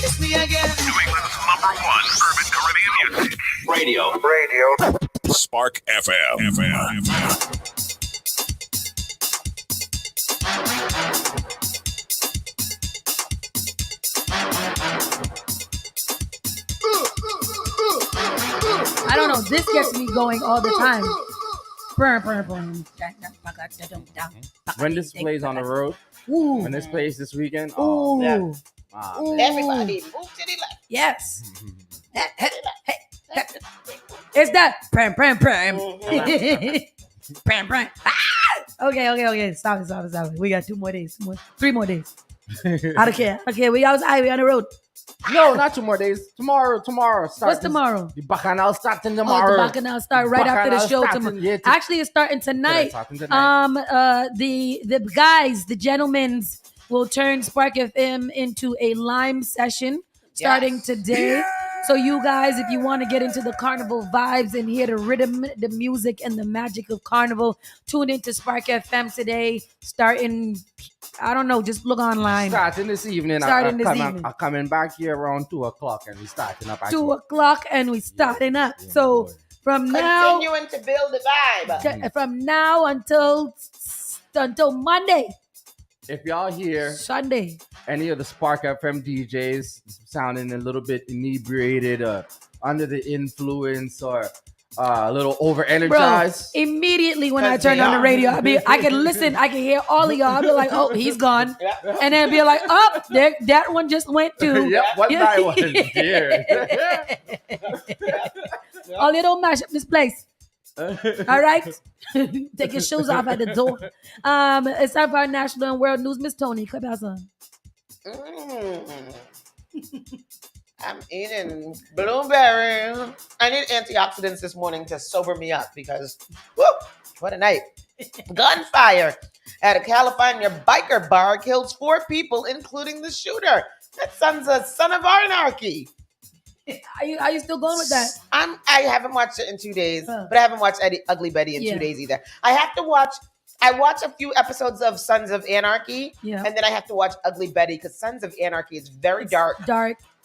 it's me again. New England's #1 urban Caribbean music. Radio. Spark FM. I don't know. This gets me going all the time. When this plays on the road, Ooh. when this plays this weekend, Ooh. man. Everybody move to the left. Yes. It's that pram. Pram. Okay. Stop it. We got 2 more days. 3 more days. I don't care. Okay, we outside. We on the road. No, not 2 more days. Tomorrow. What's tomorrow? The Bacchanal starting tomorrow. The Bacchanal start right after the show tomorrow. Actually, it's starting tonight. The guys, the gentlemen, will turn Spark FM into a Lime session starting today. So you guys, if you want to get into the carnival vibes and hear the rhythm, the music, and the magic of carnival, tune into Spark FM today. Starting, I don't know, just look online. Starting this evening. I'm coming back here around 2 o'clock and we starting up. 2 o'clock and we starting up. So from now, continuing to build the vibe. From now until Monday. If y'all hear Sunday any of the Spark FM DJs sounding a little bit inebriated or under the influence or a little over energized, bro, immediately when I turn on the radio, I can listen, I can hear all of y'all. I'll be like, oh, he's gone. And then be like, oh, that one just went too. Yep, what that one here. Oh, they don't mash up this place. All right, take your shoes off at the door. It's time for our national and world news. Miss Tony, clap out son. I'm eating blueberry. I need antioxidants this morning to sober me up because, whoo, what a night. Gunfire at a California biker bar kills 4 people, including the shooter. That son's a son of anarchy. Are you still going with that? I haven't watched it in 2 days, but I haven't watched Ugly Betty in 2 days either. I watch a few episodes of Sons of Anarchy, and then I have to watch Ugly Betty because Sons of Anarchy is very dark.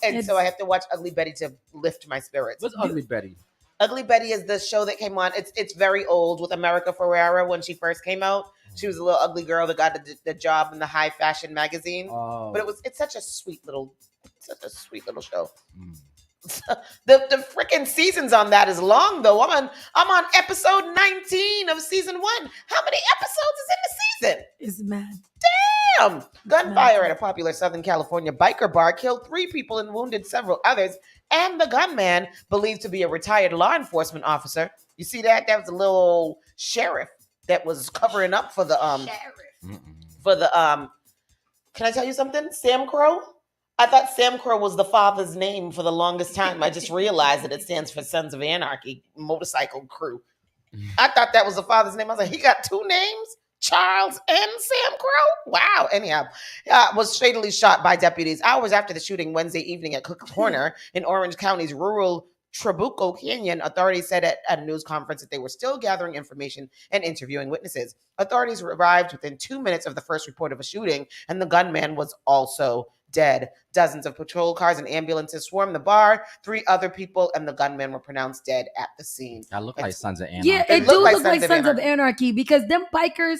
And so I have to watch Ugly Betty to lift my spirits. What's Ugly Betty? Ugly Betty is the show that came on. It's very old with America Ferrera when she first came out. She was a little ugly girl that got the job in the high fashion magazine. But it's such a sweet little show. The freaking seasons on that is long though. I'm on episode 19 of season 1. How many episodes is in the season? It's mad. Damn! Gunfire at a popular Southern California biker bar killed 3 people and wounded several others. And the gunman, believed to be a retired law enforcement officer. You see that? That was a little sheriff that was covering up for the Can I tell you something? Sam Crow? I thought Sam Crow was the father's name for the longest time. I just realized that it stands for Sons of Anarchy Motorcycle Crew. I thought that was the father's name. I was like, he got 2 names? Charles and Sam Crow? Wow. Anyhow, was fatally shot by deputies hours after the shooting Wednesday evening at Cook Corner in Orange County's rural Trabuco Canyon. Authorities said at a news conference that they were still gathering information and interviewing witnesses. Authorities arrived within 2 minutes of the first report of a shooting, and the gunman was also dead. Dozens of patrol cars and ambulances swarmed the bar. 3 other people and the gunman were pronounced dead at the scene. That looked like Sons of Anarchy. Yeah, it do look like Sons of Anarchy because them bikers,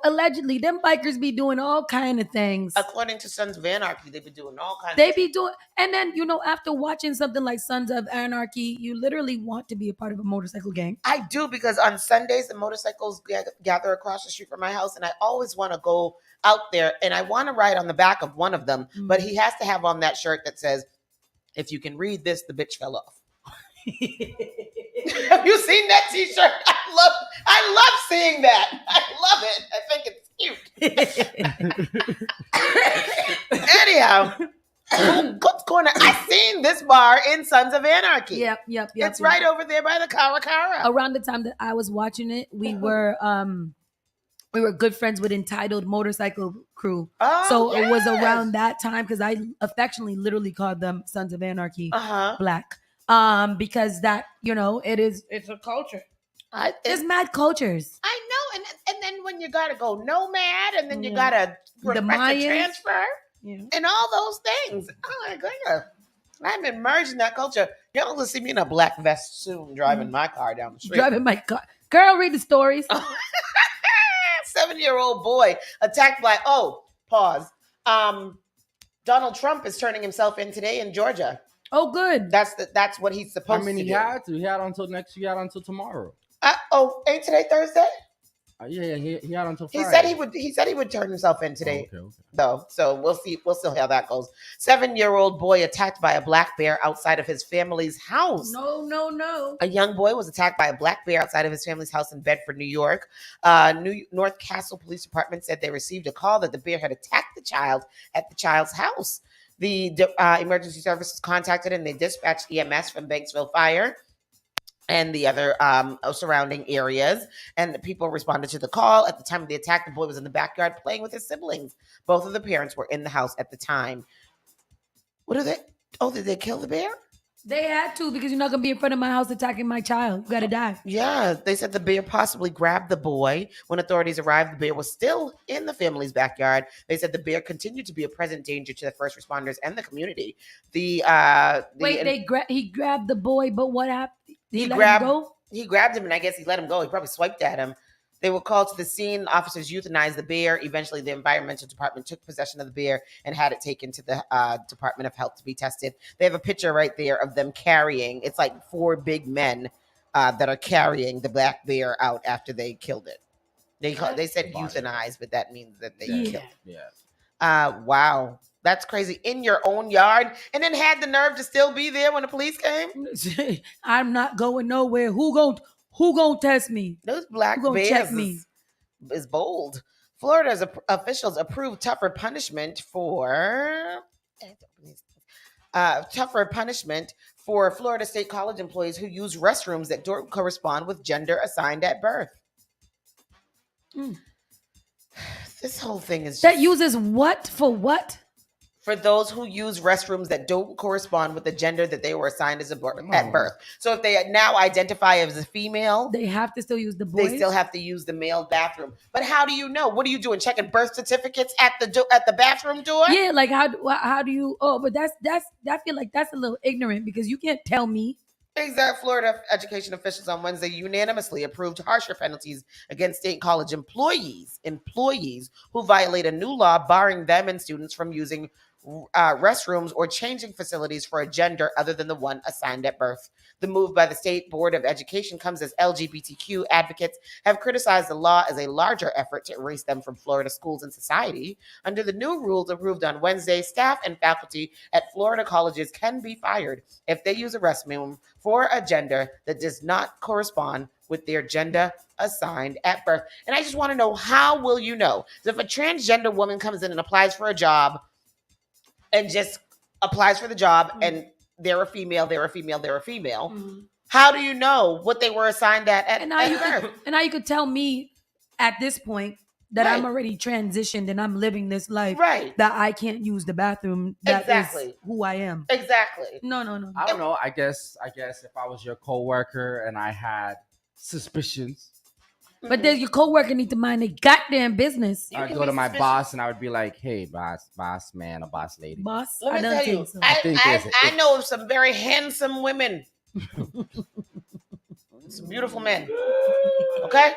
allegedly, them bikers be doing all kind of things. According to Sons of Anarchy, they be doing all kinds They of be doing, and then, after watching something like Sons of Anarchy, you literally want to be a part of a motorcycle gang. I do, because on Sundays, the motorcycles gather across the street from my house, and I always want to go out there, and I want to ride on the back of one of them, but he has to have on that shirt that says, "If you can read this, the bitch fell off." Have you seen that t-shirt? I love seeing that. I love it. I think it's cute. Anyhow, what's going on? I seen this bar in Sons of Anarchy. Yep. It's right over there by the Cara. Around the time that I was watching it, we were good friends with Entitled Motorcycle Crew. Oh, so yes. It was around that time because I affectionately literally called them Sons of Anarchy Black. Because that, it's a culture. There's mad cultures. I know, and then when you gotta go nomad, and then you gotta request a transfer, and all those things. Oh my goodness, I'm immersed in that culture. You're gonna see me in a black vest soon, driving my car down the street. Driving my car, girl. Read the stories. 7-year-old boy attacked by pause. Donald Trump is turning himself in today in Georgia. Oh, good. That's what he's supposed to do. He had to. He had until tomorrow. Ain't today Thursday? Yeah, he had until Friday. He said he would turn himself in today. Okay. Though, so we'll see how that goes. 7-year-old boy attacked by a black bear outside of his family's house. No. A young boy was attacked by a black bear outside of his family's house in Bedford, New York. North Castle Police Department said they received a call that the bear had attacked the child at the child's house. The emergency services contacted and they dispatched EMS from Banksville Fire and the other surrounding areas. And the people responded to the call. At the time of the attack, the boy was in the backyard playing with his siblings. Both of the parents were in the house at the time. What are they? Oh, did they kill the bear? They had to, because you're not going to be in front of my house attacking my child. You got to die. Yeah, they said the bear possibly grabbed the boy. When authorities arrived, the bear was still in the family's backyard. They said the bear continued to be a present danger to the first responders and the community. He grabbed the boy, but what happened? He let him go? He grabbed him, and I guess he let him go. He probably swiped at him. They were called to the scene. Officers euthanized the bear. Eventually, the environmental department took possession of the bear and had it taken to the Department of Health to be tested. They have a picture right there of them carrying. It's like 4 big men that are carrying the black bear out after they killed it. They said euthanized, but that means that they killed it. Yeah. Wow. That's crazy. In your own yard, and then had the nerve to still be there when the police came. I'm not going nowhere. Who gonna test me? Those black bears is bold. Florida's officials approved tougher punishment for Florida State College employees who use restrooms that don't correspond with gender assigned at birth. This whole thing is that uses what for what? For those who use restrooms that don't correspond with the gender that they were assigned at birth. So if they now identify as a female, they have to still use the boys. They still have to use the male bathroom. But how do you know? What are you doing? Checking birth certificates at the bathroom door? Yeah, like how do you? Oh, but that's I feel like that's a little ignorant because you can't tell me. Exact. Florida education officials on Wednesday unanimously approved harsher penalties against state college employees who violate a new law barring them and students from using restrooms or changing facilities for a gender other than the one assigned at birth. The move by the State Board of Education comes as LGBTQ advocates have criticized the law as a larger effort to erase them from Florida schools and society. Under the new rules approved on Wednesday, staff and faculty at Florida colleges can be fired if they use a restroom for a gender that does not correspond with their gender assigned at birth. And I just want to know, how will you know? So if a transgender woman comes in and applies for a job and just applies for the job and they're a female, how do you know what they were assigned at and now you could tell me at this point that I'm already transitioned and I'm living this life that I can't use the bathroom. That is who I am. Exactly. No. I don't know. I guess if I was your coworker and I had suspicions, but then your coworker need to mind their goddamn business. I'd go to my boss and I would be like, "Hey, boss man or boss lady, boss, Let me I tell don't you, think so. I know of some very handsome women, some beautiful men. Okay,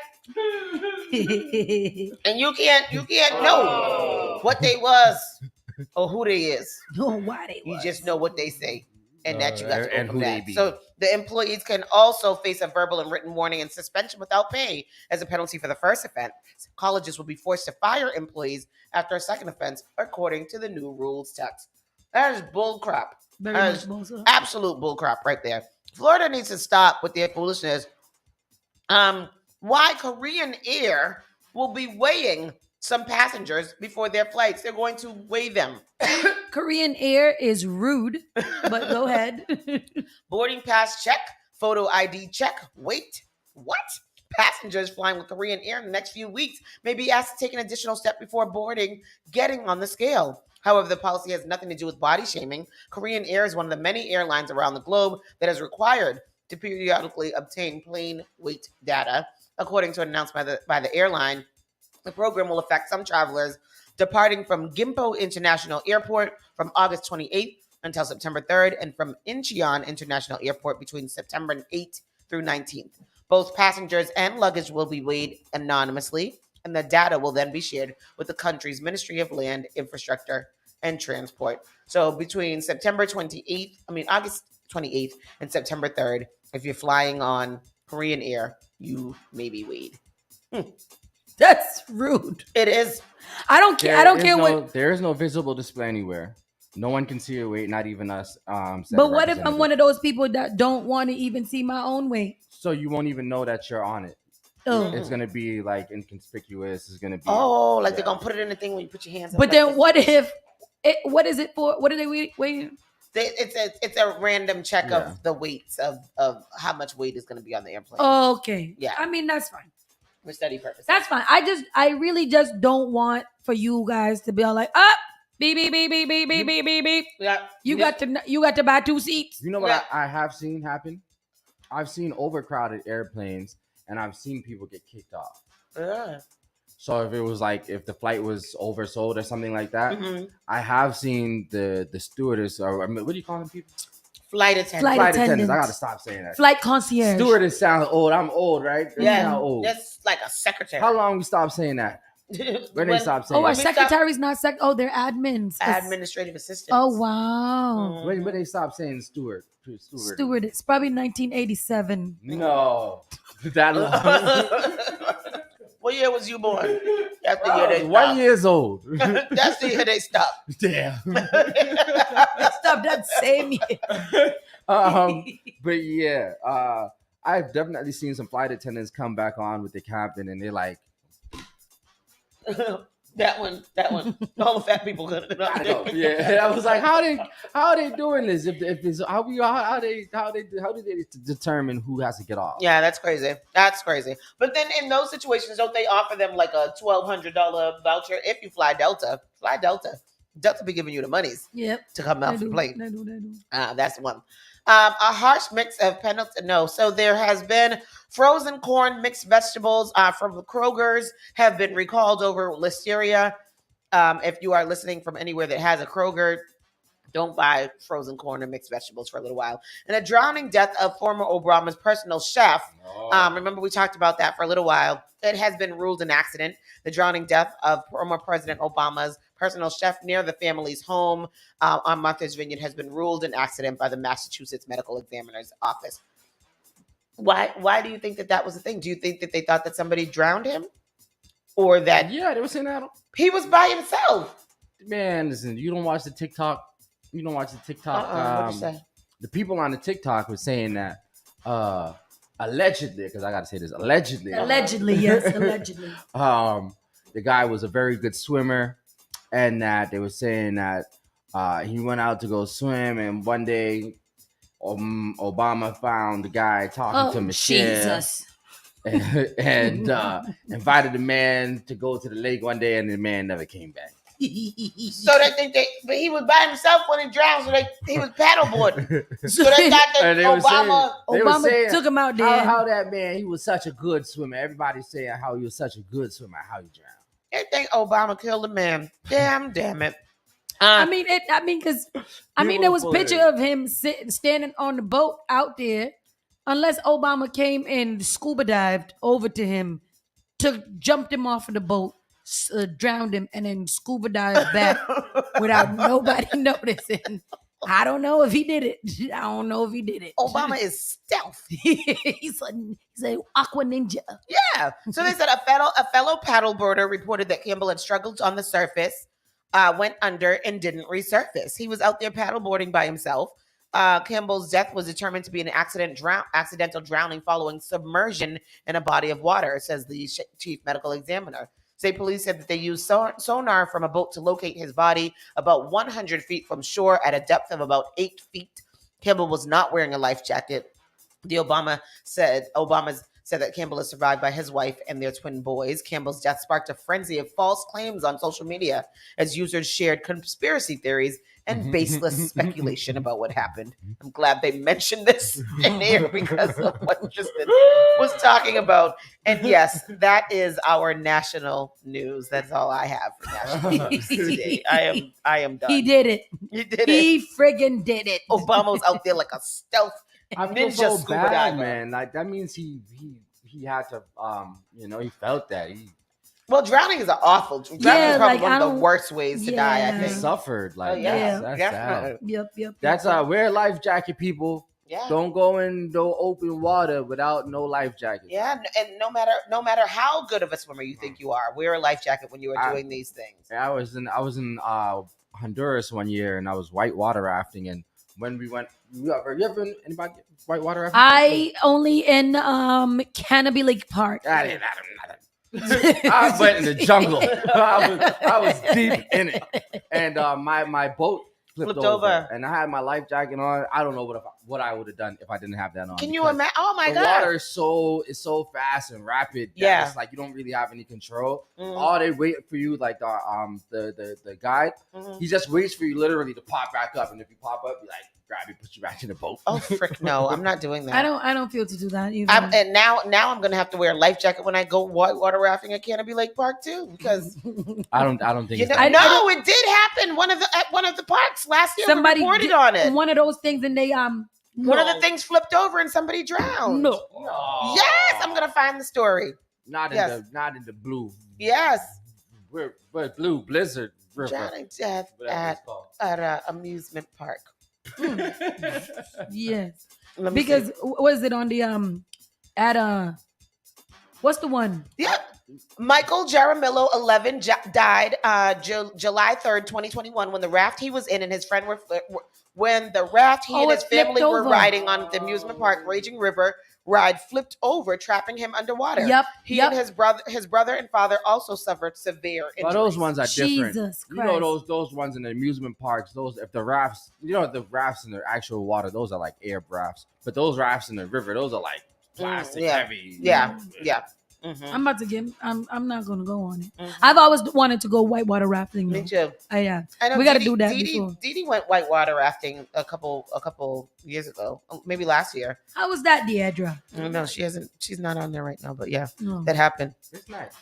and you can't know what they was or who they is. No, why they You just know what they say, and that you got to go and from who that. they be. So the employees can also face a verbal and written warning and suspension without pay as a penalty for the first offense. Colleges will be forced to fire employees after a second offense, according to the new rules text. That is bull crap. Very That much is bull crap. absolute bull crap right there. Florida needs to stop with their foolishness. Why Korean Air will be weighing some passengers before their flights. They're going to weigh them. Korean Air is rude, but go ahead. Boarding pass check, photo ID check. Wait, what? Passengers flying with Korean Air in the next few weeks may be asked to take an additional step before boarding, getting on the scale. However, the policy has nothing to do with body shaming. Korean Air is one of the many airlines around the globe that is required to periodically obtain plane weight data. According to an announcement by the airline, the program will affect some travelers departing from Gimpo International Airport from August 28th until September 3rd and from Incheon International Airport between September 8th through 19th. Both passengers and luggage will be weighed anonymously, and the data will then be shared with the country's Ministry of Land, Infrastructure, and Transport. So between August 28th and September 3rd, if you're flying on Korean Air, you may be weighed. That's rude. It is. I don't care. There is no visible display anywhere. No one can see your weight, not even us. But what if I'm one of those people that don't want to even see my own weight? So you won't even know that you're on it. Oh. It's gonna be like inconspicuous. It's gonna be they're gonna put it in the thing when you put your hands up. But then what if? What is it for? What do they weigh? It's a random check of the weights of how much weight is going to be on the airplane. Oh, okay. Yeah. I mean, that's fine. For study purposes. That's fine. I really just don't want for you guys to be all like, beep, beep, beep, beep, beep, beep, beep, beep, beep. Yeah. You got to buy 2 seats. You know what I have seen happen? I've seen overcrowded airplanes and I've seen people get kicked off. Yeah. So if the flight was oversold or something like that, I have seen the stewardess, or what do you call them people? Flight attendants. Flight attendants. I gotta stop saying that. Flight concierge. Stewardess sounds old. I'm old, right? Yeah. Old. That's like a secretary. How long we stop saying that? When they stop saying our secretaries not they're admins. Administrative assistants. Oh wow. When they stop saying steward? Steward. It's probably 1987. No. That long. What year was you born? That's the year they stopped. 1 year old. That's the year they stopped. Damn. They stopped that same year. But yeah, I've definitely seen some flight attendants come back on with the captain, and they're like, that one. All the fat people gonna know. Yeah, I was like, how are they doing this? If it's how do they determine who has to get off? Yeah, that's crazy. But then in those situations, don't they offer them like a $1,200 voucher if you fly Delta? Delta be giving you the monies. Yep. To come out for the plane. They do. That's one. A harsh mix of penalty. No, so there has been frozen corn, mixed vegetables from Kroger's have been recalled over listeria. If you are listening from anywhere that has a Kroger, don't buy frozen corn or mixed vegetables for a little while. And a drowning death of former Obama's personal chef. Remember, we talked about that for a little while. It has been ruled an accident. The drowning death of former President Obama's personal chef near the family's home on Martha's Vineyard has been ruled an accident by the Massachusetts Medical Examiner's Office. Why do you think that was the thing? Do you think that they thought that somebody drowned him? Or that they were saying that he was by himself? Man, listen, you don't watch the TikTok. You don't watch the TikTok. What'd you say? The people on the TikTok were saying that allegedly, because I got to say this, allegedly, yes, allegedly. The guy was a very good swimmer, and that they were saying that he went out to go swim, and one day Obama found the guy talking to Michelle. Jesus. and invited the man to go to the lake one day, and the man never came back. So they think but he was by himself when he drowned, so he was paddleboarding. So they got that Obama took him out there. How that man, he was such a good swimmer. Everybody's saying how he was such a good swimmer, how he drowned. They think Obama killed a man. Damn it. There was a picture of him standing on the boat out there. Unless Obama came and scuba dived over to him, jumped him off of the boat, drowned him, and then scuba dived back without nobody noticing. I don't know if he did it. Obama is stealth. He's an aqua ninja. Yeah. So they said a fellow paddleboarder reported that Campbell had struggled on the surface, went under, and didn't resurface. He was out there paddleboarding by himself. Campbell's death was determined to be an accidental drowning following submersion in a body of water, says the chief medical examiner. State police said that they used sonar from a boat to locate his body about 100 feet from shore at a depth of about 8 feet. Campbell was not wearing a life jacket. Obama said that Campbell is survived by his wife and their twin boys. Campbell's death sparked a frenzy of false claims on social media as users shared conspiracy theories and baseless speculation about what happened. I'm glad they mentioned this in here because of what Tristan was talking about. And yes, that is our national news. That's all I have for national news today. I am done. He did it. He friggin' did it. Obama's out there like a stealth ninja so scuba bad, diver. man. Like that means he had to he felt that Well, drowning is probably one of the worst ways to die, I think. He suffered. Like, that's sad. Yep. That's wear a life jacket, people. Yeah. Don't go in no open water without no life jacket. Yeah, and no matter how good of a swimmer you think you are, wear a life jacket when you are doing these things. I was in Honduras one year, and I was whitewater rafting, and when we went, you ever anybody whitewater rafting? I only in Canopy Lake Park. I went in the jungle. I was deep in it, and my boat flipped over, and I had my life jacket on. I don't know what I would have done if I didn't have that on. Can you imagine? Oh my God! The water is so fast and rapid. Yeah, it's like you don't really have any control. All they wait for you, like the guide, he just waits for you literally to pop back up, and if you pop up, you like grab you, put you back in the boat. Oh frick, no! I'm not doing that. I don't feel to do that either. And now I'm gonna have to wear a life jacket when I go whitewater rafting at Canopy Lake Park too, because I don't think it did happen. At one of the parks last year. Somebody reported on it. One of those things, and they one of the things flipped over and somebody drowned. No. Yes, I'm gonna find the story. Not in the blue. Yes. We're blue blizzard river. Drowning death at an amusement park. Yes. Because was it on the what's the one? Yeah. Michael Jaramillo, 11, died July 3rd, 2021, when the raft he was in and his friend when the raft he and his family were riding on the amusement park Raging River ride flipped over, trapping him underwater. Yep. He and his brother and father also suffered severe injuries. Well, those ones are different. Jesus Christ. You know those ones in the amusement parks. The rafts in the actual water, those are like air rafts. But those rafts in the river, those are like plastic heavy. Yeah. Mm-hmm. I'm about to get. I'm not gonna go on it. Mm-hmm. I've always wanted to go whitewater rafting. Me too. Yeah, I know we got to do that. Dee went whitewater rafting a couple years ago, maybe last year. How was that, Deidre? No, she hasn't. She's not on there right now. But yeah, that happened. It's nice.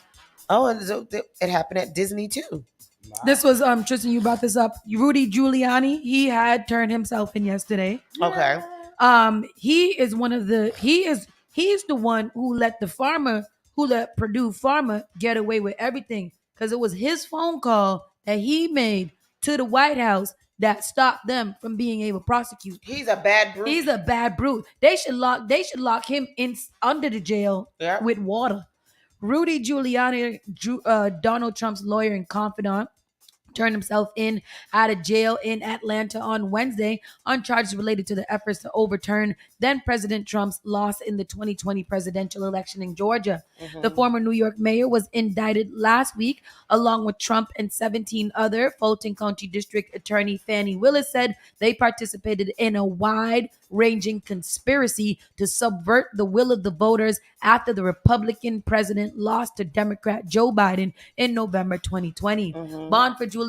Oh, and so it happened at Disney too. Wow. This was Tristan. You brought this up. Rudy Giuliani. He had turned himself in yesterday. Okay. He is one of the. He's the one who let Purdue Pharma get away with everything because it was his phone call that he made to the White House that stopped them from being able to prosecute. He's a bad brute. He's a bad brute. They should lock him in under the jail with water. Rudy Giuliani, Donald Trump's lawyer and confidant, turned himself in out of jail in Atlanta on Wednesday on charges related to the efforts to overturn then President Trump's loss in the 2020 presidential election in Georgia. Mhm. The former New York mayor was indicted last week along with Trump and 17 other. Fulton County District Attorney Fannie Willis said they participated in a wide-ranging conspiracy to subvert the will of the voters after the Republican president lost to Democrat Joe Biden in November 2020. Bond for Giuliani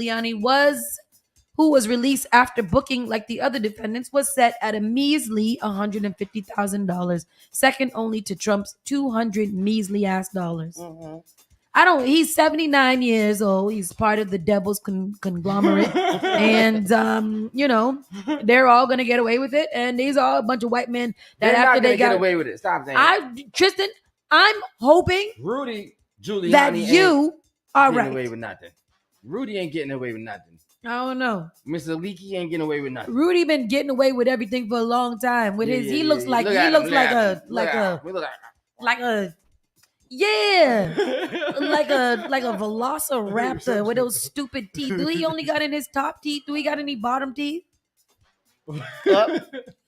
who was released after booking like the other defendants, was set at a measly $150,000, second only to Trump's $200 measly ass dollars. He's 79 years old. He's part of the devil's conglomerate. And, they're all going to get away with it. And these are a bunch of white men that They're after not they gonna got get away with it. Stop saying Tristan, I'm hoping Rudy Giuliani that you are getting right. away with nothing. Rudy ain't getting away with nothing. I don't know. Mr. Leakey ain't getting away with nothing. Rudy been getting away with everything for a long time. With he looks like a velociraptor with those stupid teeth. Do he only got in his top teeth? Do he got any bottom teeth?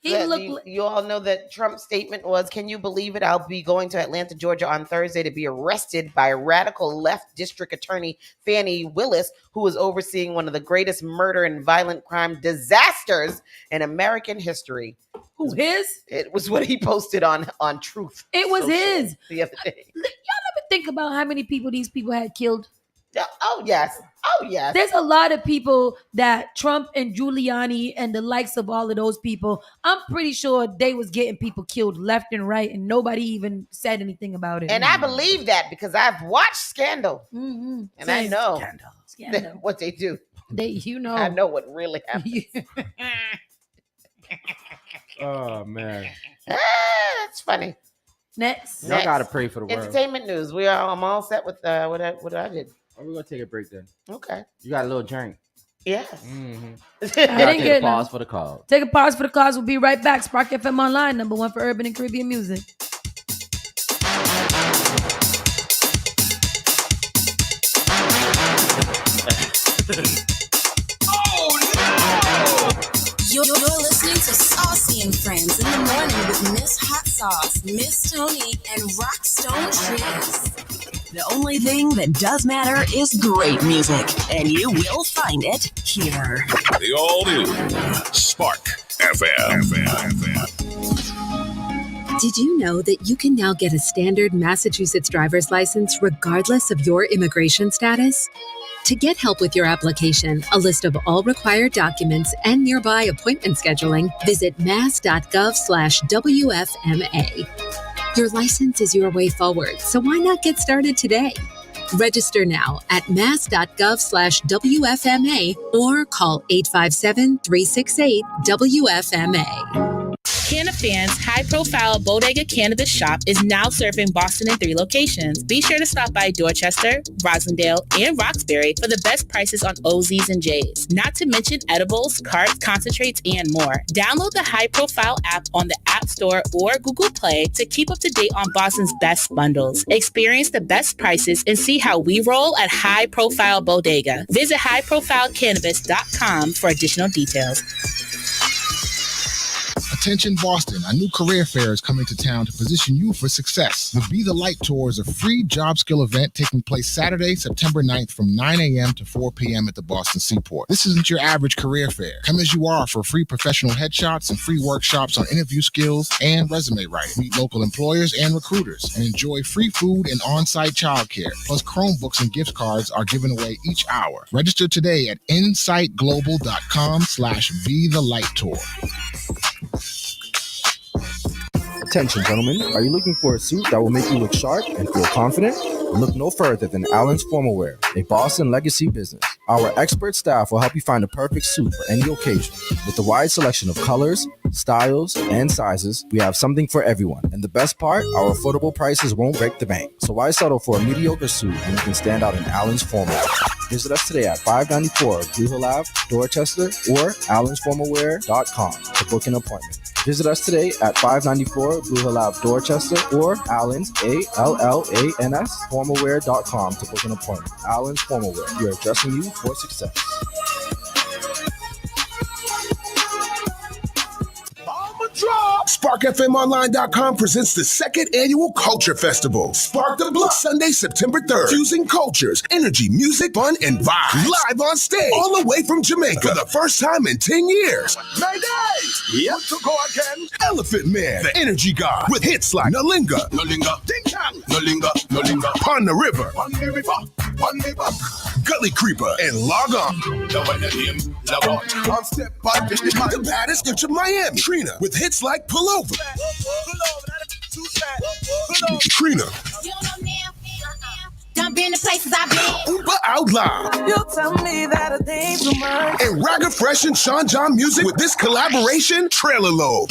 You all know that Trump's statement was, "Can you believe it? I'll be going to Atlanta, Georgia on Thursday to be arrested by radical left district attorney Fannie Willis, who is overseeing one of the greatest murder and violent crime disasters in American history." Who his? It was what he posted on Truth. It was his the other day. Y'all ever think about how many people these people had killed? Oh yes. There's a lot of people that Trump and Giuliani and the likes of all of those people, I'm pretty sure they was getting people killed left and right, and nobody even said anything about it. And I believe that because I've watched Scandal, and I know Scandal. what they do. I know what really happened. Oh man, that's funny. Next, y'all gotta pray for the world. Entertainment news. I'm all set with what I did. We're gonna take a break then. Okay. You got a little drink. Yes. Mm-hmm. I didn't get pause for the call. Take a pause for the cause. We'll be right back. Spark FM Online, #1 for urban and Caribbean music. You're listening to Saucy and Friends in the morning with Miss Hot Sauce, Miss Tony, and Rockstone Triz. The only thing that does matter is great music, and you will find it here. The all-new Spark FM. Did you know that you can now get a standard Massachusetts driver's license regardless of your immigration status? To get help with your application, a list of all required documents, and nearby appointment scheduling, visit mass.gov/WFMA. Your license is your way forward, so why not get started today? Register now at mass.gov/WFMA or call 857-368-WFMA. Cannafan's high-profile Bodega Cannabis shop is now serving Boston in 3 locations. Be sure to stop by Dorchester, Roslindale, and Roxbury for the best prices on OZs and J's. Not to mention edibles, carts, concentrates, and more. Download the high-profile app on the App Store or Google Play to keep up to date on Boston's best bundles. Experience the best prices and see how we roll at High Profile Bodega. Visit highprofilecannabis.com for additional details. Attention Boston, a new career fair is coming to town to position you for success. The Be the Light Tour is a free job skill event taking place Saturday, September 9th from 9 a.m. to 4 p.m. at the Boston Seaport. This isn't your average career fair. Come as you are for free professional headshots and free workshops on interview skills and resume writing. Meet local employers and recruiters and enjoy free food and on-site childcare. Plus Chromebooks and gift cards are given away each hour. Register today at insightglobal.com/Be the Light Tour. Attention, gentlemen. Are you looking for a suit that will make you look sharp and feel confident? Look no further than Allen's Formal Wear, a Boston legacy business. Our expert staff will help you find the perfect suit for any occasion. With a wide selection of colors, styles, and sizes, we have something for everyone. And the best part, our affordable prices won't break the bank. So why settle for a mediocre suit when you can stand out in Allen's Formal Wear? Visit us today at 594 Blue Hill Ave, Dorchester, or allensformalwear.com to book an appointment. Visit us today at 594 Blue Hill Ave, Dorchester, or Allens, ALLANS, formalwear.com to book an appointment. Allens Formalwear, we are dressing you for success. SparkFMOnline.com presents the second annual Culture Festival. Spark the Block, Sunday, September 3rd. Fusing cultures, energy, music, fun, and vibes. Live on stage, all the way from Jamaica for the first time in 10 years. Mayday! Yep. To go again. Elephant Man, the energy god, with hits like Nalinga, Ding Kang, Nalinga, Pon the River, Pon the River, Gully Creeper, and Log On. The baddest bitch of Miami, Trina, with hits like Pull Over. Trina. Jump in the places I've been. Uber Out Loud. You tell me that a thing too much. And Raga Fresh and Sean John Music with this collaboration, Trailer Load.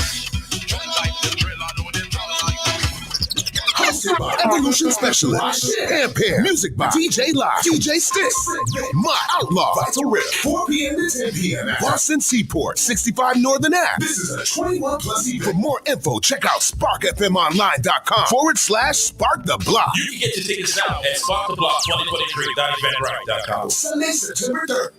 Hosted by Evolution Specialist. Ampere. Music by DJ Live. DJ Sticks. My Outlaw. Vital Rip. 4 p.m. to 10 p.m. Boston Seaport. 65 Northern Ave. This is a 21 plus event. For more info, check out SparkFMOnline.com/Spark the Block. You can get your tickets now at sparktheblock2023.eventbrite.com. Sunday, September 3rd.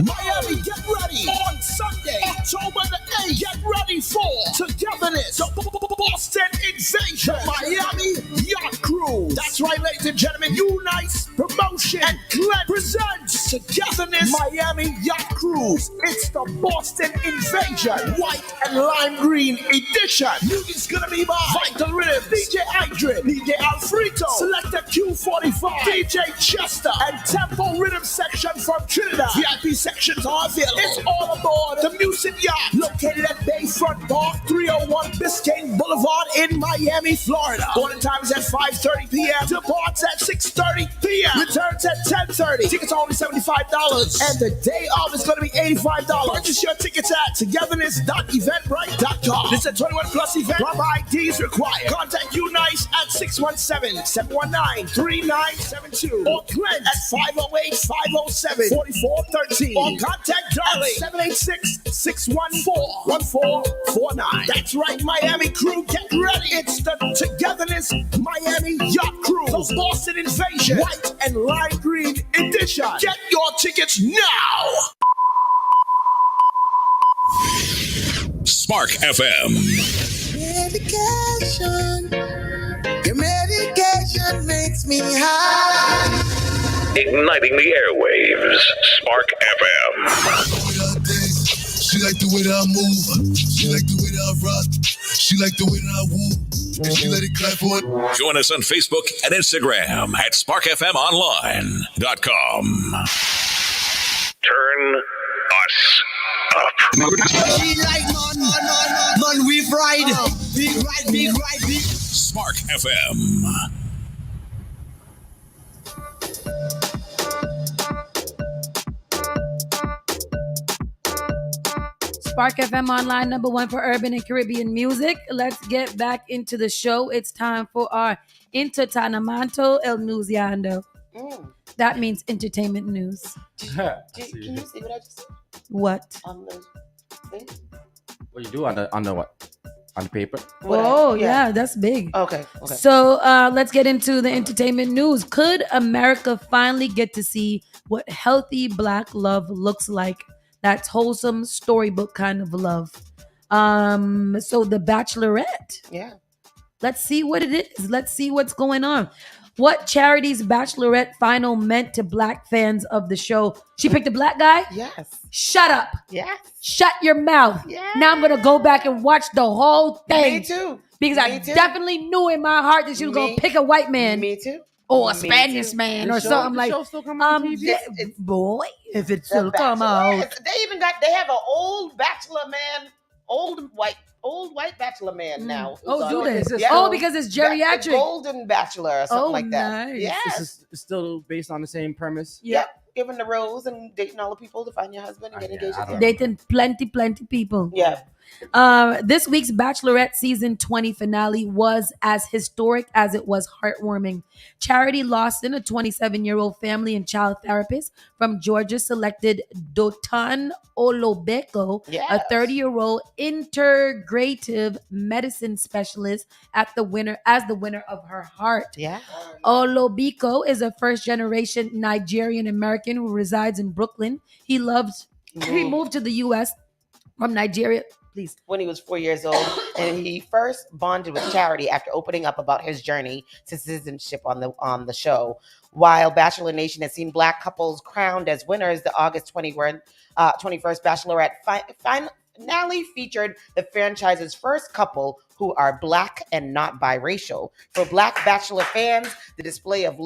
Miami, get ready. On Sunday, October the 8th, get ready for Togetherness, the Boston Invasion, Miami Yacht Cruise. That's right, ladies and gentlemen, Unice Promotion and Glenn presents Togetherness Miami Yacht Cruise. It's the Boston Invasion, white and lime green edition. Music's gonna be by Vital Rhythm, DJ Idrin, DJ Alfredo, Selector Q45, DJ Chester, and Tempo Rhythm section from Trinidad. VIP sections are available. It's all aboard the Music Yacht, located at Bayfront Bar, 301 Biscayne Boulevard in Miami, Florida. Boarding time is at 5:30 p.m. Departs at 6:30 p.m. Returns at 10:30. Tickets are only $75. And the day of is going to be $85. Purchase your tickets at togetherness.eventbrite.com. This is a 21 plus event. Club IDs required. Contact Unice at 617-719-3972 or Glenn at 508-507-4413 or contact Darley 786-614-1449. That's right, Miami crew, get ready. It's the Togetherness Miami Yacht Cruise, the Boston Invasion, white and lime green edition. Get your tickets now. Spark FM. Medication. Your medication makes me high. Igniting the airwaves. Spark FM. She like the way that I move. She like the way that I rock. She like the way that I woo. And she let it clap for it. Join us on Facebook and Instagram at SparkFMOnline.com. Turn us up. She like man, we ride. Big ride, big ride, big. Spark FM. Spark FM Online, #1 for urban and Caribbean music. Let's get back into the show. It's time for our Entretenimiento El Newsiando. That means entertainment news. Can you see what I just said? What? On the thing? What you do on the what? On the paper? Oh, yeah, that's big. Okay. So let's get into the entertainment news. Could America finally get to see what healthy Black love looks like? That's wholesome storybook kind of love. So The Bachelorette. Yeah. Let's see what it is. Let's see what's going on. What charity's Bachelorette final meant to Black fans of the show? She picked a Black guy? Yes. Shut up. Yes. Shut your mouth. Yes. Now I'm going to go back and watch the whole thing. Me too. Because I definitely knew in my heart that she was going to pick a white man. Me too. Or a Spanish man or something like boy, if it still come out. They have an old bachelor man, old white bachelor man now. Oh, do they? Yeah. Oh, because it's geriatric. The golden bachelor or something like that. Nice. Yes. This is still based on the same premise. Yep. Giving the rose and dating all the people to find your husband and get engaged. Dating plenty people. Yeah. This week's Bachelorette season 20 finale was as historic as it was heartwarming. Charity Lawson, a 27-year-old family and child therapist from Georgia, selected Dotan Olobeko, a 30-year-old integrative medicine specialist, as the winner of her heart. Yeah. Olobiko is a first-generation Nigerian American who resides in Brooklyn. He moved to the U.S. from Nigeria. Please. When he was 4 years old, and he first bonded with Charity after opening up about his journey to citizenship on the show. While Bachelor Nation has seen Black couples crowned as winners, the August 21st Bachelorette finale featured the franchise's first couple who are Black and not biracial. For Black Bachelor fans, the display of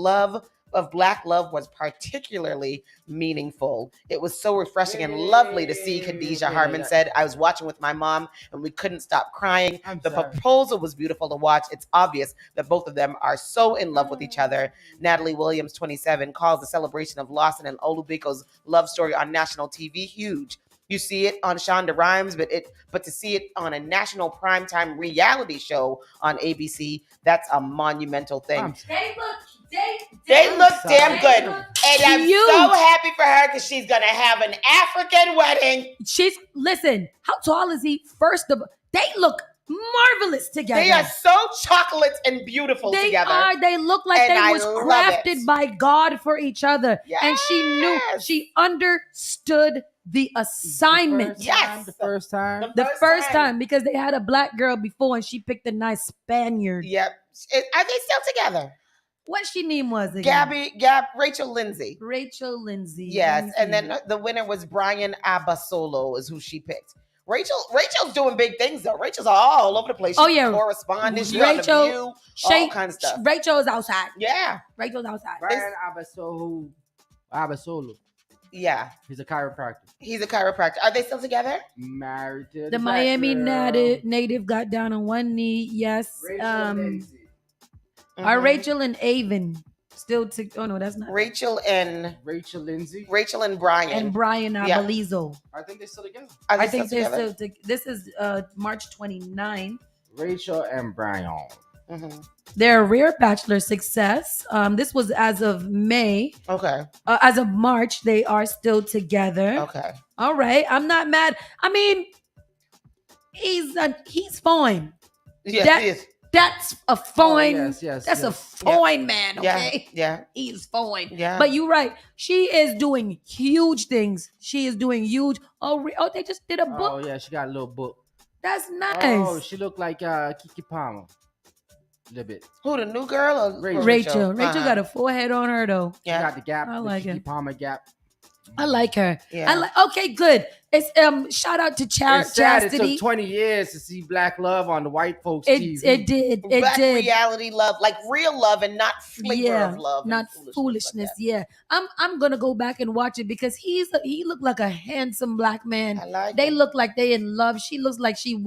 Black love was particularly meaningful. It was so refreshing and lovely to see, Khadijah Harmon said. I was watching with my mom and we couldn't stop crying. The proposal was beautiful to watch. It's obvious that both of them are so in love with each other. Natalie Williams, 27, calls the celebration of Lawson and Olubiko's love story on national TV huge. You see it on Shonda Rhimes, but to see it on a national primetime reality show on ABC, that's a monumental thing. They look damn good. And I'm so happy for her because she's going to have an African wedding. Listen, how tall is he? First of all, they look marvelous together. They are so chocolate and beautiful together. They look like they was crafted by God for each other. Yes. And she understood the assignment. The first time. The first time, because they had a Black girl before and she picked a nice Spaniard. Yep. Are they still together? What she name was again? Rachel Lindsay. Rachel Lindsay. Yes, and then the winner was Brian Abasolo is who she picked. Rachel's doing big things though. Rachel's all over the place. She's corresponding. She's on The View, all kinds of stuff. Rachel's outside. Yeah. Rachel's outside. Brian Abasolo. Yeah. He's a chiropractor. Are they still together? Married to the Miami native got down on one knee. Yes. Are Rachel and Avon still oh no, that's not Rachel Lindsay. Rachel and Brian. And Brian Abalizo. I think they're still together. I think they're still together. This is March 29. Rachel and Brian. Mm-hmm. Their rare Bachelor success. This was as of May. Okay. As of March, they are still together. Okay. All right. I'm not mad. I mean, he's fine. Yes, he is. That's a fine. That's a fine man. Okay. Yeah. He's fine. Yeah. But you're right. She is doing huge things. She is doing huge. Oh, they just did a book. Oh yeah, she got a little book. That's nice. Oh, she looked like Kiki Palmer. A little bit. Who, the new girl or Rachel? Rachel got a forehead on her though. Yeah. She got the gap. I like Kiki it. Palmer gap. I like her. Yeah. Okay, good. It's shout out to It's sad it Chastity. took 20 years to see Black love on the white folks TV. It did. Black reality love, like real love and not flavor of love. Not foolishness. Yeah. I'm gonna go back and watch it because he looked like a handsome Black man. I like they him. look like they in love. She looks like she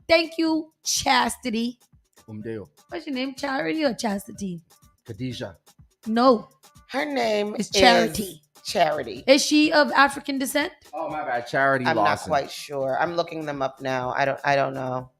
thank you, Chastity. What's your name? Charity or Chastity? Khadijah. No. Her name is Charity. Charity. Is she of African descent? Oh my bad, Charity I'm Lawson. not quite sure. I'm looking them up now. I don't know.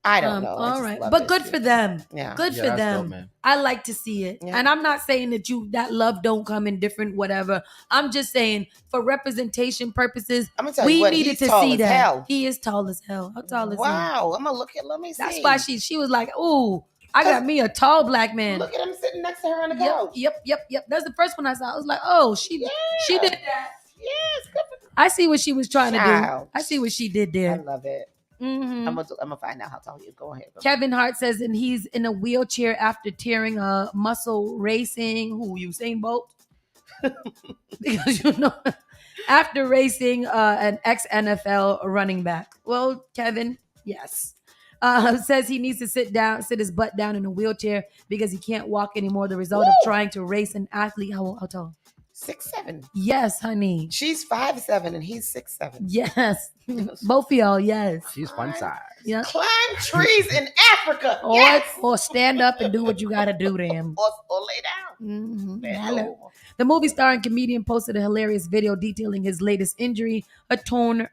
I don't know. All right, but good for them. Yeah, good for them. Dope, man. I like to see it, and I'm not saying that love don't come in different whatever. I'm just saying for representation purposes, I'm gonna tell we you what, needed he's to tall see as that hell. He is tall as hell. How tall is he? Wow, I'm gonna look at. Let me see. That's why she was like, "Ooh, I got me a tall Black man." Look at him sitting next to her on the couch. Yep. That's the first one I saw. I was like, "Oh, she did that." Yes, good for I see what she was trying to Child. do. I see what she did there. I love it. Mm-hmm. I'm gonna find out how tall he is. Go ahead. Kevin Hart says, and he's in a wheelchair after tearing a muscle racing. Who, Usain Bolt? Because after racing an ex-NFL running back. Well, Kevin, yes. Says he needs to sit his butt down in a wheelchair because he can't walk anymore. The result of trying to race an athlete. How tall? 6'7". Yes, honey. She's 5'7" and he's 6'7". Yes. Both of y'all, yes. She's fun size. Yeah. Climb trees in Africa. Or stand up and do what you gotta do to him. Or lay down. Mellow. The movie star and comedian posted a hilarious video detailing his latest injury, a torn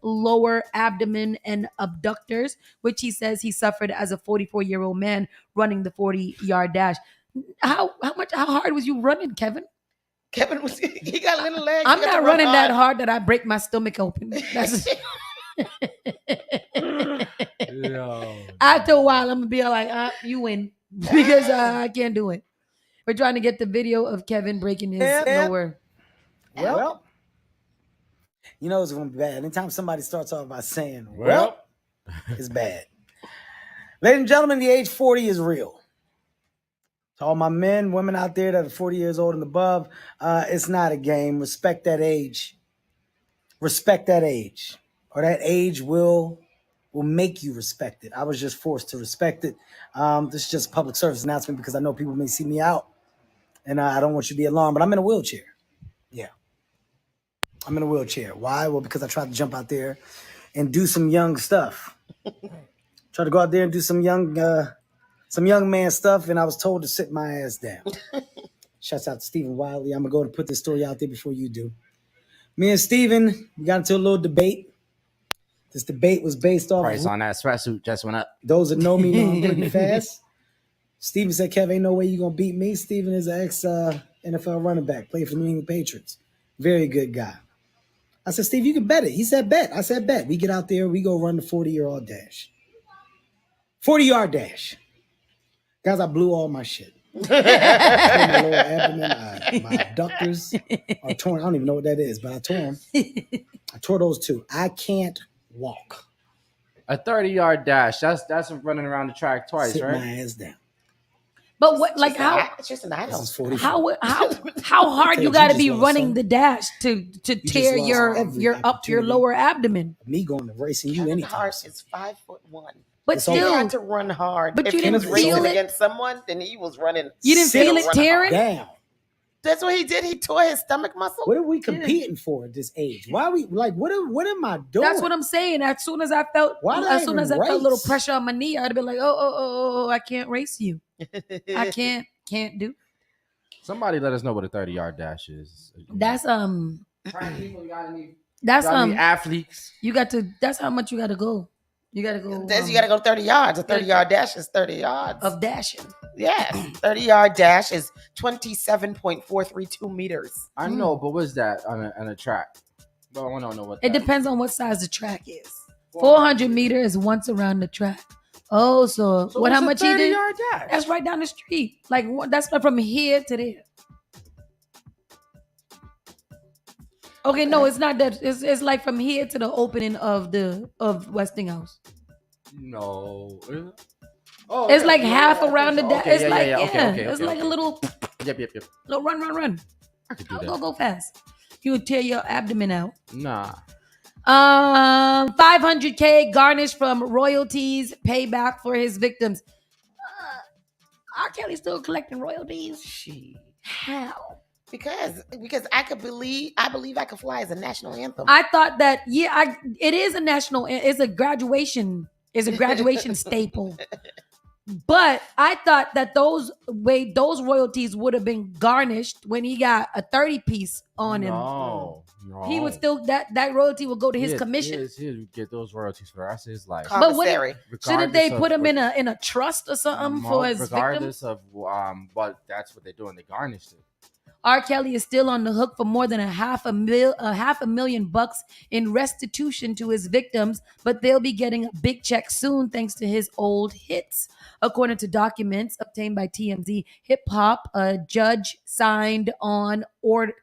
lower abdomen and abductors, which he says he suffered as a 44-year-old man running the 40-yard dash. How hard was you running, Kevin? Kevin he got little legs. I'm not running that hard that I break my stomach open. That's After a while, I'm gonna be like, you win because I can't do it. We're trying to get the video of Kevin breaking his lower. Well, you know it's gonna be bad. Anytime somebody starts off by saying, it's bad. Ladies and gentlemen, the age 40 is real. To all my men, women out there that are 40 years old and above, it's not a game. Respect that age. Respect that age. Or that age will make you respect it. I was just forced to respect it. This is just a public service announcement because I know people may see me out. And I don't want you to be alarmed, but I'm in a wheelchair. Yeah. I'm in a wheelchair. Why? Well, because I tried to jump out there and do some young stuff. Tried to go out there and do some young man stuff, and I was told to sit my ass down. Shouts out to Stephen Wiley. I'm going to go and put this story out there before you do. Me and Stephen, we got into a little debate. This debate was based off price on that sweatsuit just went up. Those that know me know I'm pretty fast. Stephen said, Kev, ain't no way you're going to beat me. Stephen is an ex-NFL running back, played for the New England Patriots. Very good guy. I said, Steve, you can bet it. He said, bet. I said, bet. We get out there, we go run the 40-yard dash. 40-yard dash. Guys, I blew all my shit. My lower abdomen, my abductors are torn. I don't even know what that is, but I tore them. I tore those two. I can't walk. A 30-yard dash. That's running around the track twice, Sit right? my ass down. But what, like how? It's just an item. How hard you got to be running the dash to tear your lower abdomen? Me going to racing you anytime. Hart is 5'1". But so still, he had to run hard. But if you he didn't was racing feel it against someone, then he was running. You didn't feel it tearing down. That's what he did. He tore his stomach muscle. What are we competing for at this age? Why are we like? What am I doing? That's what I'm saying. As soon as I felt, felt a little pressure on my knee, I'd be like, oh, I can't race you. I can't do. Somebody let us know what a 30-yard dash is. That's athletes. You got to. That's how much you got to go. You got to go. You got to go 30 yards. A 30-yard dash is 30 yards of dashing. Yes, 30-yard dash is 27.432 meters. I know, but what's that on a track? But I don't know what. It depends on what size the track is. 400 meters is once around the track. Oh, so what? How much he did? Dash? That's right down the street. Like that's from here to there. Okay, no, it's not that. It's like from here to the opening of Westinghouse. No. Oh, it's like half around the dash. Okay, it's like it's like a little. Yep. Little run. I could do that. Go fast. You would tear your abdomen out. Nah. 500K garnished from royalties, payback for his victims. R. Kelly's still collecting royalties. How? Because I believe I Could Fly is a national anthem. I thought that it is a national. It's a graduation. It's a graduation staple. But I thought that those royalties would have been garnished when he got a 30-piece on him. No. He would still that royalty would go to his commission. He would get those royalties for the rest of his life. But shouldn't they put him in a trust or something for his regardless victims? of but that's what they're doing. They garnished it. R. Kelly is still on the hook for more than $500,000 in restitution to his victims, but they'll be getting a big check soon thanks to his old hits. According to documents obtained by TMZ, Hip Hop, a judge signed an order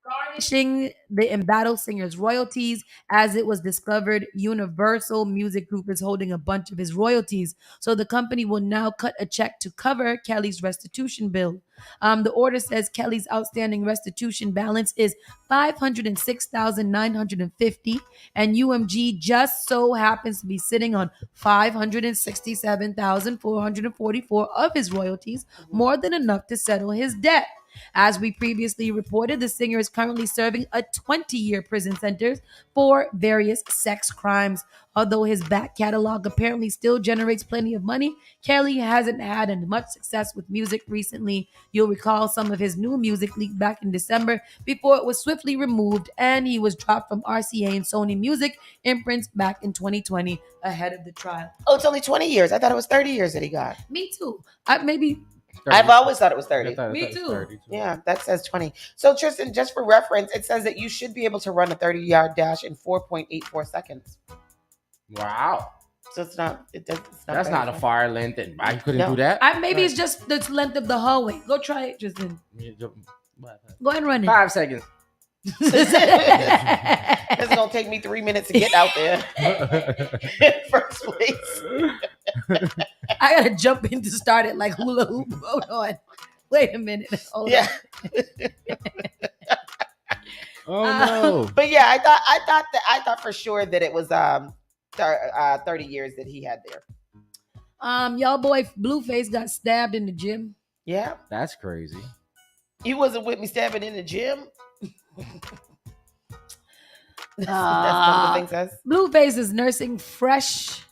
garnishing the embattled singer's royalties. As it was discovered, Universal Music Group is holding a bunch of his royalties, so the company will now cut a check to cover Kelly's restitution bill. The order says Kelly's outstanding restitution balance is $506,950, and UMG just so happens to be sitting on $567,444 of his royalties, more than enough to settle his debt. As we previously reported, the singer is currently serving a 20-year prison sentence for various sex crimes. Although his back catalog apparently still generates plenty of money, Kelly hasn't had much success with music recently. You'll recall some of his new music leaked back in December before it was swiftly removed, and he was dropped from RCA and Sony Music imprints back in 2020 ahead of the trial. Oh, it's only 20 years. I thought it was 30 years that he got. Me too. Maybe 30. I've always thought it was 30. Me too. 30 too. Yeah, that says 20. So Tristan, just for reference, it says that you should be able to run a 30-yard dash in 4.84 seconds. Wow. So it's not. That's not a far length, and I couldn't do that. Maybe it's just the length of the hallway. Go try it, Tristan. Go ahead and run it. 5 seconds. It's gonna take me 3 minutes to get out there in first place. I gotta jump in to start it like hula hoop. Hold on. Wait a minute. Hold on. Oh no. But yeah, I thought for sure that it was 30 years that he had there. Y'all boy Blueface got stabbed in the gym. Yeah. That's crazy. You wasn't with me stabbing in the gym. That's Uh, what the thing says. Blueface is nursing fresh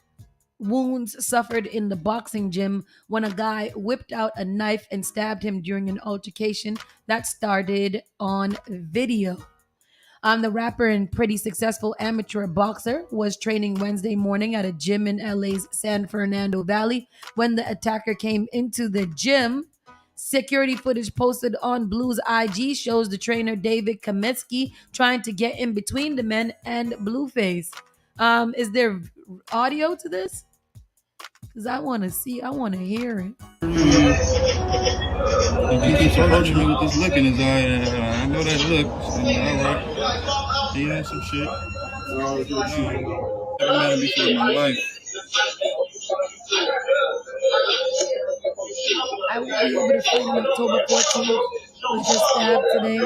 wounds suffered in the boxing gym when a guy whipped out a knife and stabbed him during an altercation that started on video. The rapper and pretty successful amateur boxer was training Wednesday morning at a gym in LA's San Fernando Valley when the attacker came into the gym. Security footage posted on Blue's IG shows the trainer David Kametsky trying to get in between the men and Blueface. Is there audio to this? Because I want to hear it. He keeps approaching me with this look in his eye, and I know that look. All right, he on some shit. Never met him before in my life. I will be able to find him October 14th. Was just stabbed today.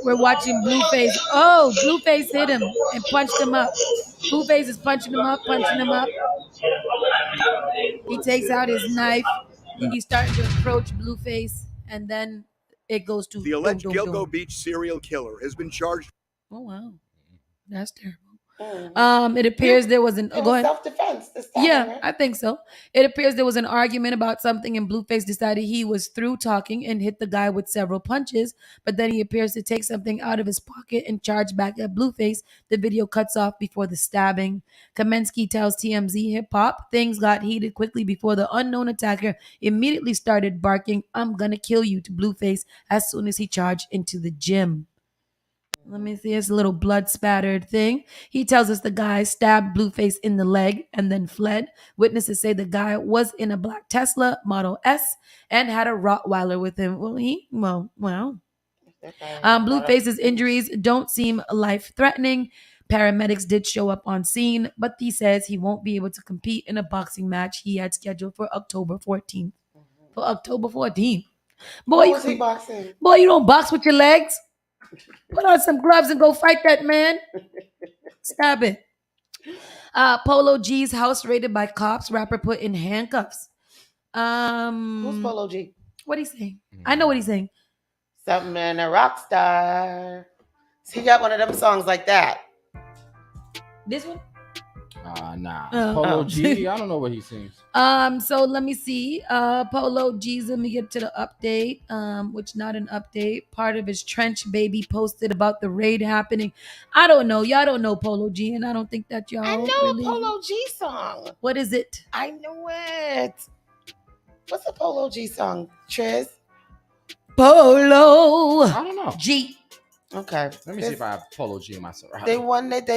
We're watching Blueface. Oh, Blueface hit him and punched him up. Blueface is punching him up. He takes out his knife. He's starting to approach Blueface, and then it goes to The alleged dum, Gilgo dum, dum. Beach serial killer has been charged. Oh wow, that's terrible. It appears there was an. It Go was ahead. self-defense this time. Yeah, right? I think so. It appears there was an argument about something, and Blueface decided he was through talking and hit the guy with several punches. But then he appears to take something out of his pocket and charge back at Blueface. The video cuts off before the stabbing. Kamensky tells TMZ Hip Hop things got heated quickly before the unknown attacker immediately started barking, "I'm gonna kill you," to Blueface as soon as he charged into the gym. Let me see. It's a little blood spattered thing. He tells us the guy stabbed Blueface in the leg and then fled. Witnesses say the guy was in a black Tesla Model S and had a Rottweiler with him. Well. Blueface's injuries don't seem life threatening. Paramedics did show up on scene, but he says he won't be able to compete in a boxing match he had scheduled for October 14th. For October 14th. Who was he boxing? Boy, you don't box with your legs. Put on some gloves and go fight that man. Stop it. Polo G's house raided by cops. Rapper put in handcuffs. Who's Polo G? What he's saying? I know what he's saying. Something in a rock star. He got one of them songs like that. This one? Nah. Polo G. I don't know what he sings. So let me see. Polo G's, let me get to the update. Which not an update. Part of his Trench Baby posted about the raid happening. I don't know. Y'all don't know Polo G, and I don't think that y'all I know really... a Polo G song. What is it? I know it. What's a Polo G song, Triz? Polo. I don't know. G. Okay. Let me see if I have Polo G in my surroundings. They one that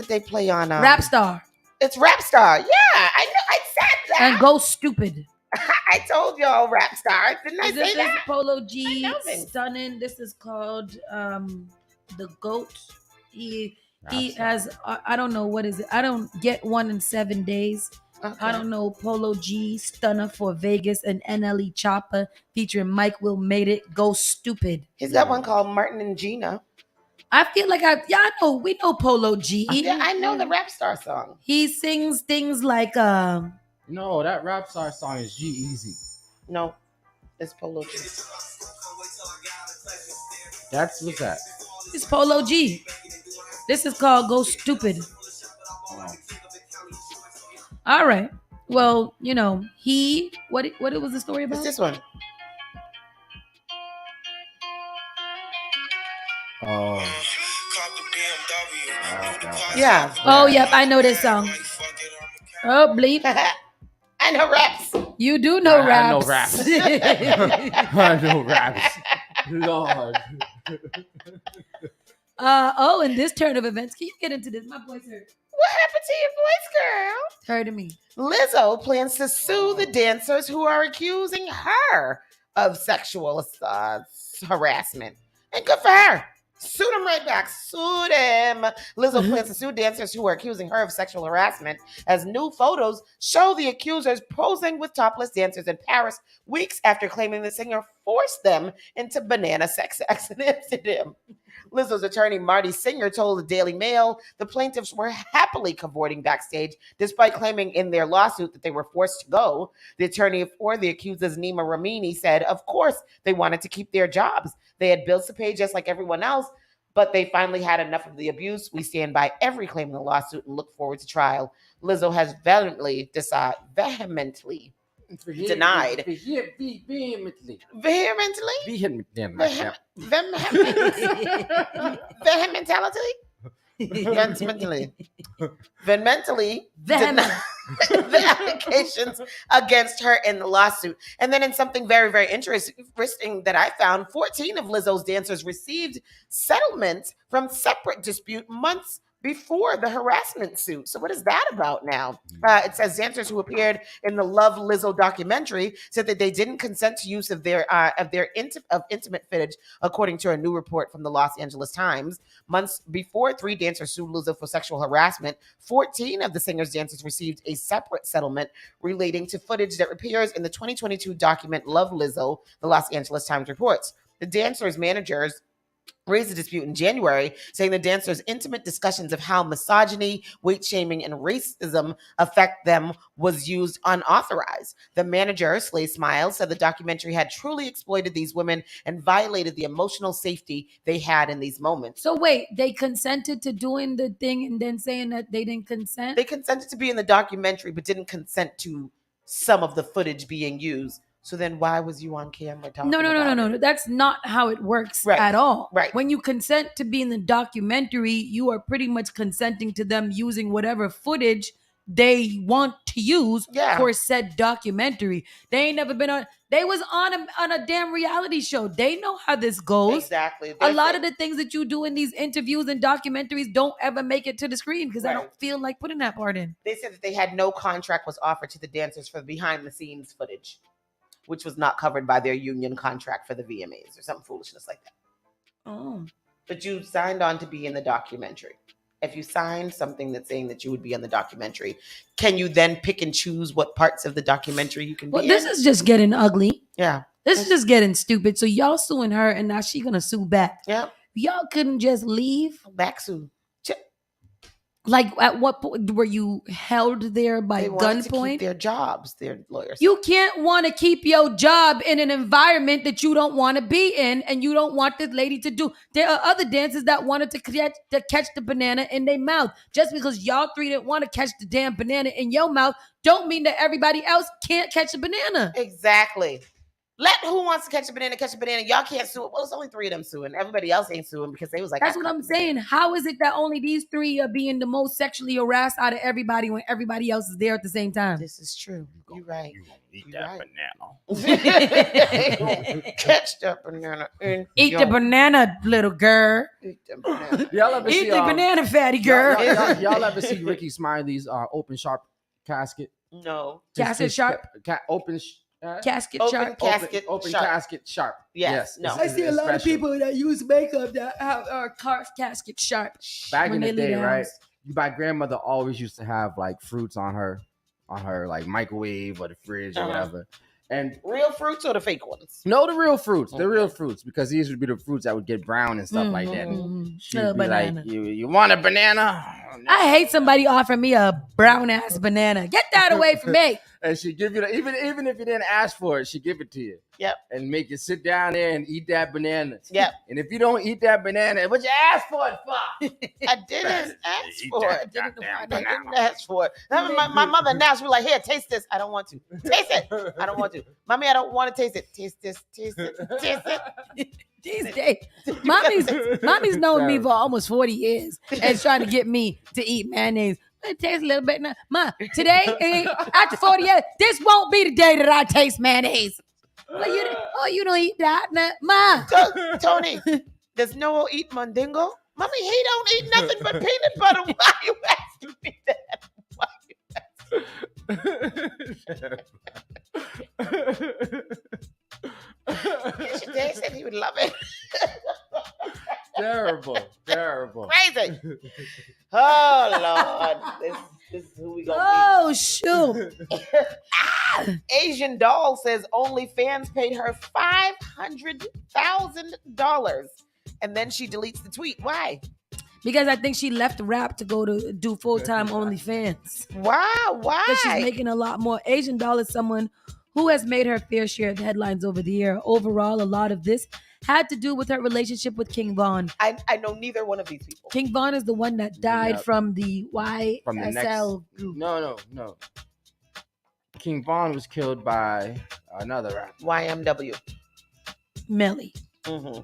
they play on Rap Star. It's Rap Star. Yeah, I know. I said that. And Go Stupid. I told y'all Rap Star. Didn't I say This is that? Polo G Stunning. This is called The Goat. He has I don't know what is it. I don't get 1 in 7 days. Okay. I don't know. Polo G Stunner for Vegas and NLE Chopper featuring Mike Will Made It. Go Stupid. He's got one called Martin and Gina. I feel like we know Polo G. Yeah, I know the Rap Star song. He sings things like No, that Rap Star song is G-Eazy. No, it's Polo G. That's what's that. It's Polo G. This is called Go Stupid. All right. Well, what was the story about? It's this one. Oh. Yeah. Oh, yep. I know this song. Oh, bleep. I know raps. You do know raps. I know raps. I know raps. Lord. Oh, in this turn of events, can you get into this? My voice hurt. What happened to your voice, girl? Hurting me. Lizzo plans to sue the dancers who are accusing her of sexual harassment. And good for her. Sue them right back. Sue them. Lizzo plans to sue dancers who are accusing her of sexual harassment as new photos show the accusers posing with topless dancers in Paris weeks after claiming the singer forced them into banana sex acts in Amsterdam. Lizzo's attorney, Marty Singer, told the Daily Mail the plaintiffs were happily cavorting backstage despite claiming in their lawsuit that they were forced to go. The attorney for the accusers, Nima Ramini, said, of course, they wanted to keep their jobs. They had bills to pay just like everyone else, but they finally had enough of the abuse. We stand by every claim in the lawsuit and look forward to trial. Lizzo has vehemently denied. Vehemently denied the allegations against her in the lawsuit. And then in something very, very interesting that I found, 14 of Lizzo's dancers received settlements from separate dispute months before the harassment suit. So what is that about now? It says dancers who appeared in the Love Lizzo documentary said that they didn't consent to use of intimate footage, according to a new report from the Los Angeles Times. Months before 3 dancers sued Lizzo for sexual harassment, 14 of the singer's dancers received a separate settlement relating to footage that appears in the 2022 document Love Lizzo, the Los Angeles Times reports. The dancers' managers raised a dispute in January, saying the dancers' intimate discussions of how misogyny, weight shaming, and racism affect them was used unauthorized. The manager, Slay Smiles, said the documentary had truly exploited these women and violated the emotional safety they had in these moments. So wait, they consented to doing the thing and then saying that they didn't consent? They consented to be in the documentary, but didn't consent to some of the footage being used. So then why was you on camera talking about it? No. That's not how it works at all. Right. When you consent to be in the documentary, you are pretty much consenting to them using whatever footage they want to use for said documentary. They ain't never been on. They was on a damn reality show. They know how this goes. Exactly. A lot of the things that you do in these interviews and documentaries don't ever make it to the screen because I don't feel like putting that part in. They said that they had no contract was offered to the dancers for the behind the scenes footage, which was not covered by their union contract for the VMAs or something foolishness like that. Oh. But you signed on to be in the documentary. If you signed something that's saying that you would be in the documentary, can you then pick and choose what parts of the documentary you can be in? This is just getting ugly. Yeah. This is just getting stupid. So y'all suing her and now she gonna sue back. Yeah. Y'all couldn't just leave? Back sue. Like, at what point were you held there by gunpoint? Their jobs, their lawyers. You can't want to keep your job in an environment that you don't want to be in, and you don't want this lady to do. There are other dancers that wanted to catch the banana in their mouth. Just because y'all 3 didn't want to catch the damn banana in your mouth, don't mean that everybody else can't catch a banana. Exactly. Let who wants to catch a banana. Y'all can't sue it. Well, it's only 3 of them suing. Everybody else ain't suing because they was like, that's what I'm saying. How is it that only these 3 are being the most sexually harassed out of everybody when everybody else is there at the same time? This is true. You're right. You gonna eat that banana. Catch that banana. Eat the banana, little girl. Eat the banana. Y'all ever Eat see, the banana, fatty girl. Y'all ever see Ricky Smiley's open sharp casket? No. Casket sharp? Open casket sharp. Open casket sharp. Yes. No. I see a lot of people that use makeup that have casket sharp. Back in the day, right? My grandmother always used to have like fruits on her like microwave or the fridge or whatever. And real fruits or the fake ones? No, the real fruits. The real fruits, because these would be the fruits that would get brown and stuff like that. And she'd be banana. like, "You want a banana?" I hate somebody offering me a brown ass banana. Get that away from me. And she give you even if you didn't ask for it, she give it to you. Yep. And make you sit down there and eat that banana. Yep. And if you don't eat that banana, what you ask for it for? I didn't ask for it. I didn't ask for it. My mother announced, "We like, here, taste this." I don't want to. Taste it. I don't want to. Mommy, I don't want to taste it. Taste this. Taste it. Taste it. These days, mommy's known me for almost 40 years and trying to get me to eat mayonnaise. It tastes a little bit now. Ma, today, after 40 years, this won't be the day that I taste mayonnaise. Well, you don't eat that, Ma. Tony, does Noah eat mandingo? Mommy, he don't eat nothing but peanut butter. Why you asking me that? Why you should taste it. He would love it. Terrible. Crazy. Oh, Lord. This is who we gonna be. Oh, shoot. Asian Doll says OnlyFans paid her $500,000. And then she deletes the tweet. Why? Because I think she left rap to go to do full-time OnlyFans. Wow, why? Because she's making a lot more. Asian Doll is someone who has made her fair share of headlines over the year. Overall, a lot of this had to do with her relationship with King Von. I know neither one of these people. King Von is the one that died from the YSL group. No. King Von was killed by another rapper. YMW. Melly. Mm-hmm.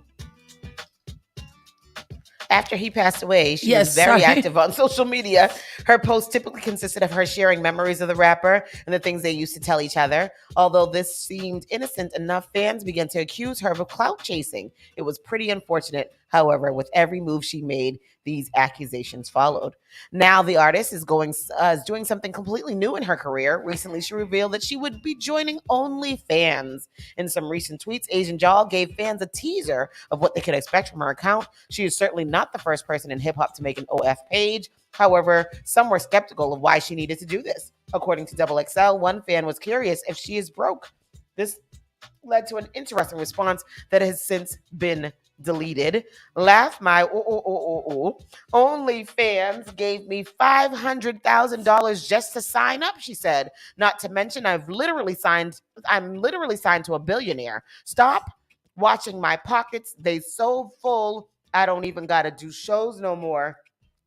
After he passed away, she was very active on social media. Her posts typically consisted of her sharing memories of the rapper and the things they used to tell each other. Although this seemed innocent enough, fans began to accuse her of clout chasing. It was pretty unfortunate. However, with every move she made, these accusations followed. Now the artist is doing something completely new in her career. Recently, she revealed that she would be joining OnlyFans. In some recent tweets, Asian Doll gave fans a teaser of what they could expect from her account. She is certainly not the first person in hip-hop to make an OF page. However, some were skeptical of why she needed to do this. According to XXL, one fan was curious if she is broke. This led to an interesting response that has since been deleted. Laugh my OnlyFans gave me $500,000 just to sign up, she said. Not to mention I'm literally signed to a billionaire. Stop watching my pockets. They so full I don't even gotta do shows no more.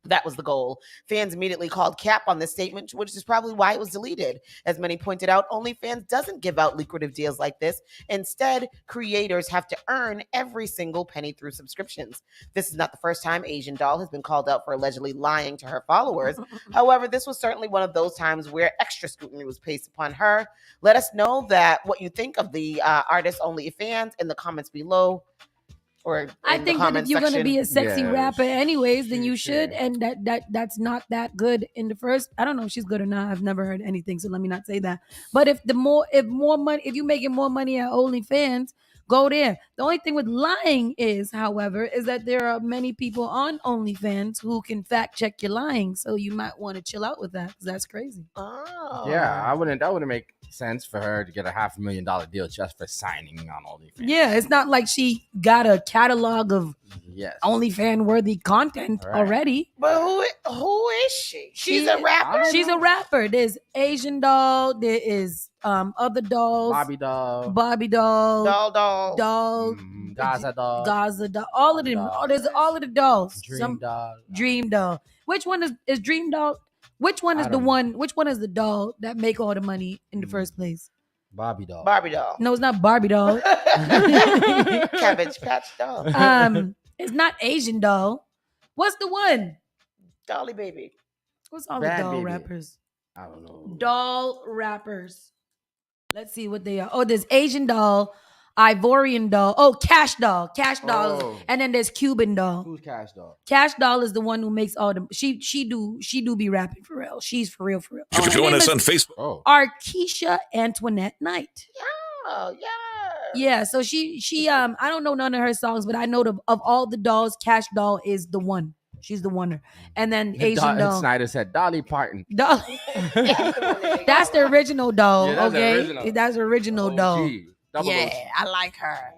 That was the goal. Fans immediately called cap on this statement, which is probably why it was deleted. As many pointed out, OnlyFans doesn't give out lucrative deals like this. Instead, creators have to earn every single penny through subscriptions. This is not the first time Asian Doll has been called out for allegedly lying to her followers. However, this was certainly one of those times where extra scrutiny was placed upon her. Let us know what you think of the artist OnlyFans in the comments below. I think that if you're going to be a sexy rapper anyways, then you should. And that's not that good in the first. I don't know if she's good or not. I've never heard anything, so let me not say that. But if you're making more money at OnlyFans, go there. The only thing with lying is, however, is that there are many people on OnlyFans who can fact check your lying. So you might want to chill out with that because that's crazy. Oh. Yeah, that wouldn't make sense for her to get a $500,000 deal just for signing on OnlyFans. Yeah, it's not like she got a catalog of OnlyFans worthy content already. But who is she? She's a rapper. She's a rapper. There's Asian Doll. There is other dolls. Bobby Doll. Gaza Doll. All of them. There's all of the dolls. Dream Doll. Which one is Dream Doll? Which one is the doll that make all the money in the first place? Barbie Doll. No, it's not Barbie Doll. Cabbage Patch Doll. It's not Asian Doll. What's the one? Dolly Baby. What's all the doll rappers? I don't know. Doll rappers. Let's see what they are. Oh, there's Asian Doll, Ivorian Doll. Oh, Cash Doll. Cash Doll. Oh. And then there's Cuban Doll. Who's Cash Doll? Cash Doll is the one who makes all the she do be rapping for real. She's for real. Join us on Facebook. Arkesha Antoinette Knight. Oh, yeah. Yeah, so she I don't know none of her songs, but I know of all the dolls, Cash Doll is the one. She's the one. And then Asian Doll. Snyder said Dolly Parton. Dolly. That's the original doll, Yeah, that's the original doll. Double Yeah, O. I like her.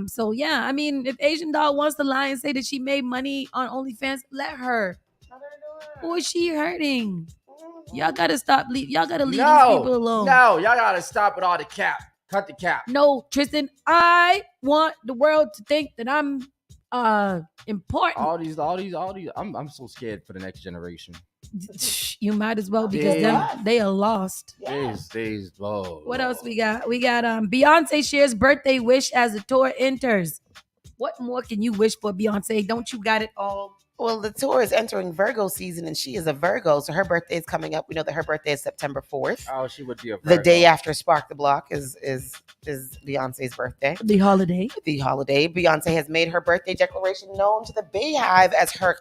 So yeah, I mean, if Asian Doll wants to lie and say that she made money on OnlyFans, let her. Who is she hurting? Y'all gotta stop. Y'all gotta leave these people alone. No, y'all gotta stop with all the cap. Cut the cap. No, Tristan, I want the world to think that I'm important. All these. I'm so scared for the next generation. You might as well, because they are lost. Days. Oh, what else we got? We got Beyonce shares birthday wish as the tour enters. What more can you wish for, Beyonce? Don't you got it all? Well, the tour is entering Virgo season, and she is a Virgo, so her birthday is coming up. We know that her birthday is September 4th. Oh, she would be a Virgo. The day after Spark the Block is Beyonce's birthday. The holiday. Beyonce has made her birthday declaration known to the Beehive as her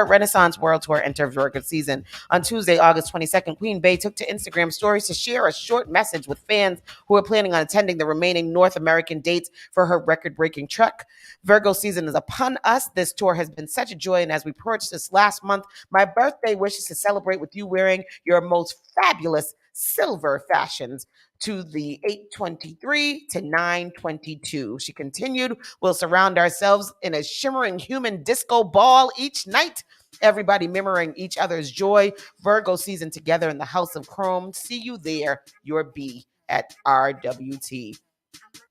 Renaissance World Tour enters Virgo season. On Tuesday, August 22nd, Queen Bey took to Instagram stories to share a short message with fans who are planning on attending the remaining North American dates for her record-breaking trek. Virgo season is upon us. This tour has been such a joy, and as we approach this last month, my birthday wishes to celebrate with you wearing your most fabulous silver fashions to the 823 to 922. She continued, we'll surround ourselves in a shimmering human disco ball each night, everybody mirroring each other's joy. Virgo season together in the House of Chrome. See you there, your B at RWT.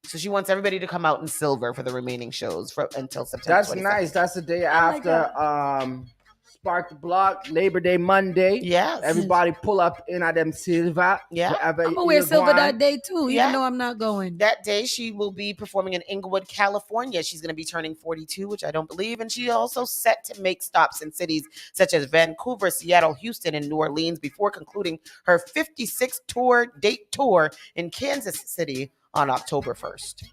So she wants everybody to come out in silver for the remaining shows until September 22nd. That's nice. That's the day after Spark the Block, Labor Day Monday. Yes. Everybody pull up in at them silver. Yeah. I'm gonna wear silver that day too, even though I'm not going. That day she will be performing in Inglewood, California. She's going to be turning 42, which I don't believe. And she also set to make stops in cities such as Vancouver, Seattle, Houston, and New Orleans before concluding her 56th tour in Kansas City on October 1st.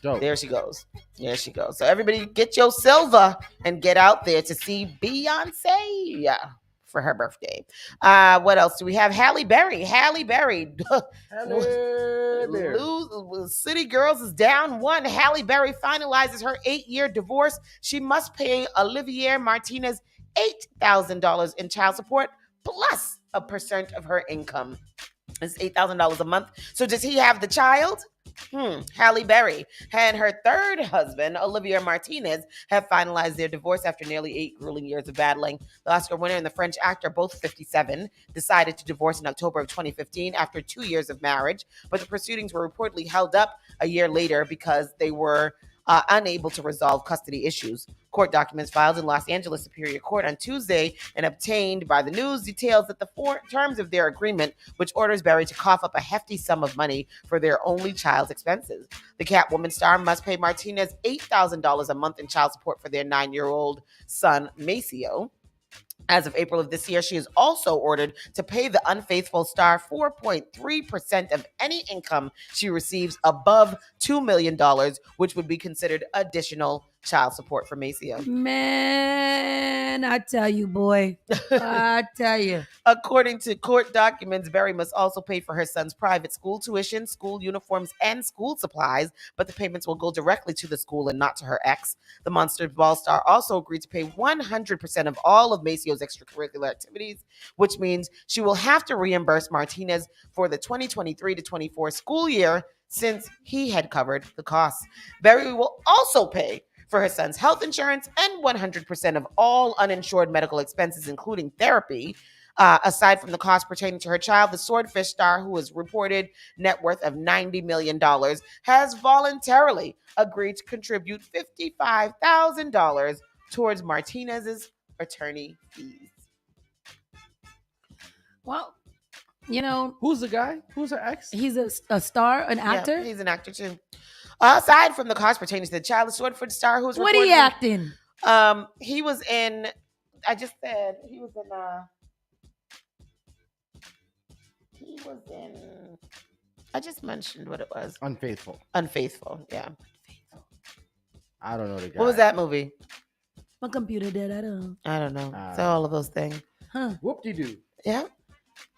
Dope. There she goes. So everybody get your silver and get out there to see Beyonce for her birthday. What else do we have? Halle Berry. City Girls is down one. Halle Berry finalizes her 8-year divorce. She must pay Olivier Martinez $8,000 in child support plus a percent of her income. It's $8,000 a month. So does he have the child? Halle Berry and her third husband, Olivier Martinez, have finalized their divorce after nearly 8 grueling years of battling. The Oscar winner and the French actor, both 57, decided to divorce in October of 2015 after 2 years of marriage, but the proceedings were reportedly held up a year later because they were unable to resolve custody issues. Court documents filed in Los Angeles Superior Court on Tuesday and obtained by the news details that the terms of their agreement, which orders Berry to cough up a hefty sum of money for their only child's expenses. The Catwoman star must pay Martinez $8,000 a month in child support for their 9-year-old son, Maceo. As of April of this year, she is also ordered to pay the unfaithful star 4.3% of any income she receives above $2 million, which would be considered additional child support for Maceo. Man, I tell you, boy. I tell you. According to court documents, Berry must also pay for her son's private school tuition, school uniforms, and school supplies, but the payments will go directly to the school and not to her ex. The Monsters Ball star also agreed to pay 100% of all of Maceo's extracurricular activities, which means she will have to reimburse Martinez for the 2023 to 24 school year since he had covered the costs. Berry will also pay for her son's health insurance and 100% of all uninsured medical expenses, including therapy. Aside from the cost pertaining to her child, the Swordfish star, who has reported net worth of $90 million, has voluntarily agreed to contribute $55,000 towards Martinez's attorney fees. Well, you know. Who's the guy? Who's her ex? He's a star, an actor? Yeah, he's an actor too. Aside from the cost pertaining to the child, the Swordfish star, who's what he acting? He was in. I just said he was in. He was in. I just mentioned what it was. Unfaithful. Yeah. I don't know the guy. What was that movie? My computer did. I don't know. So all of those things. Huh? Whoop-de-doo. Yeah.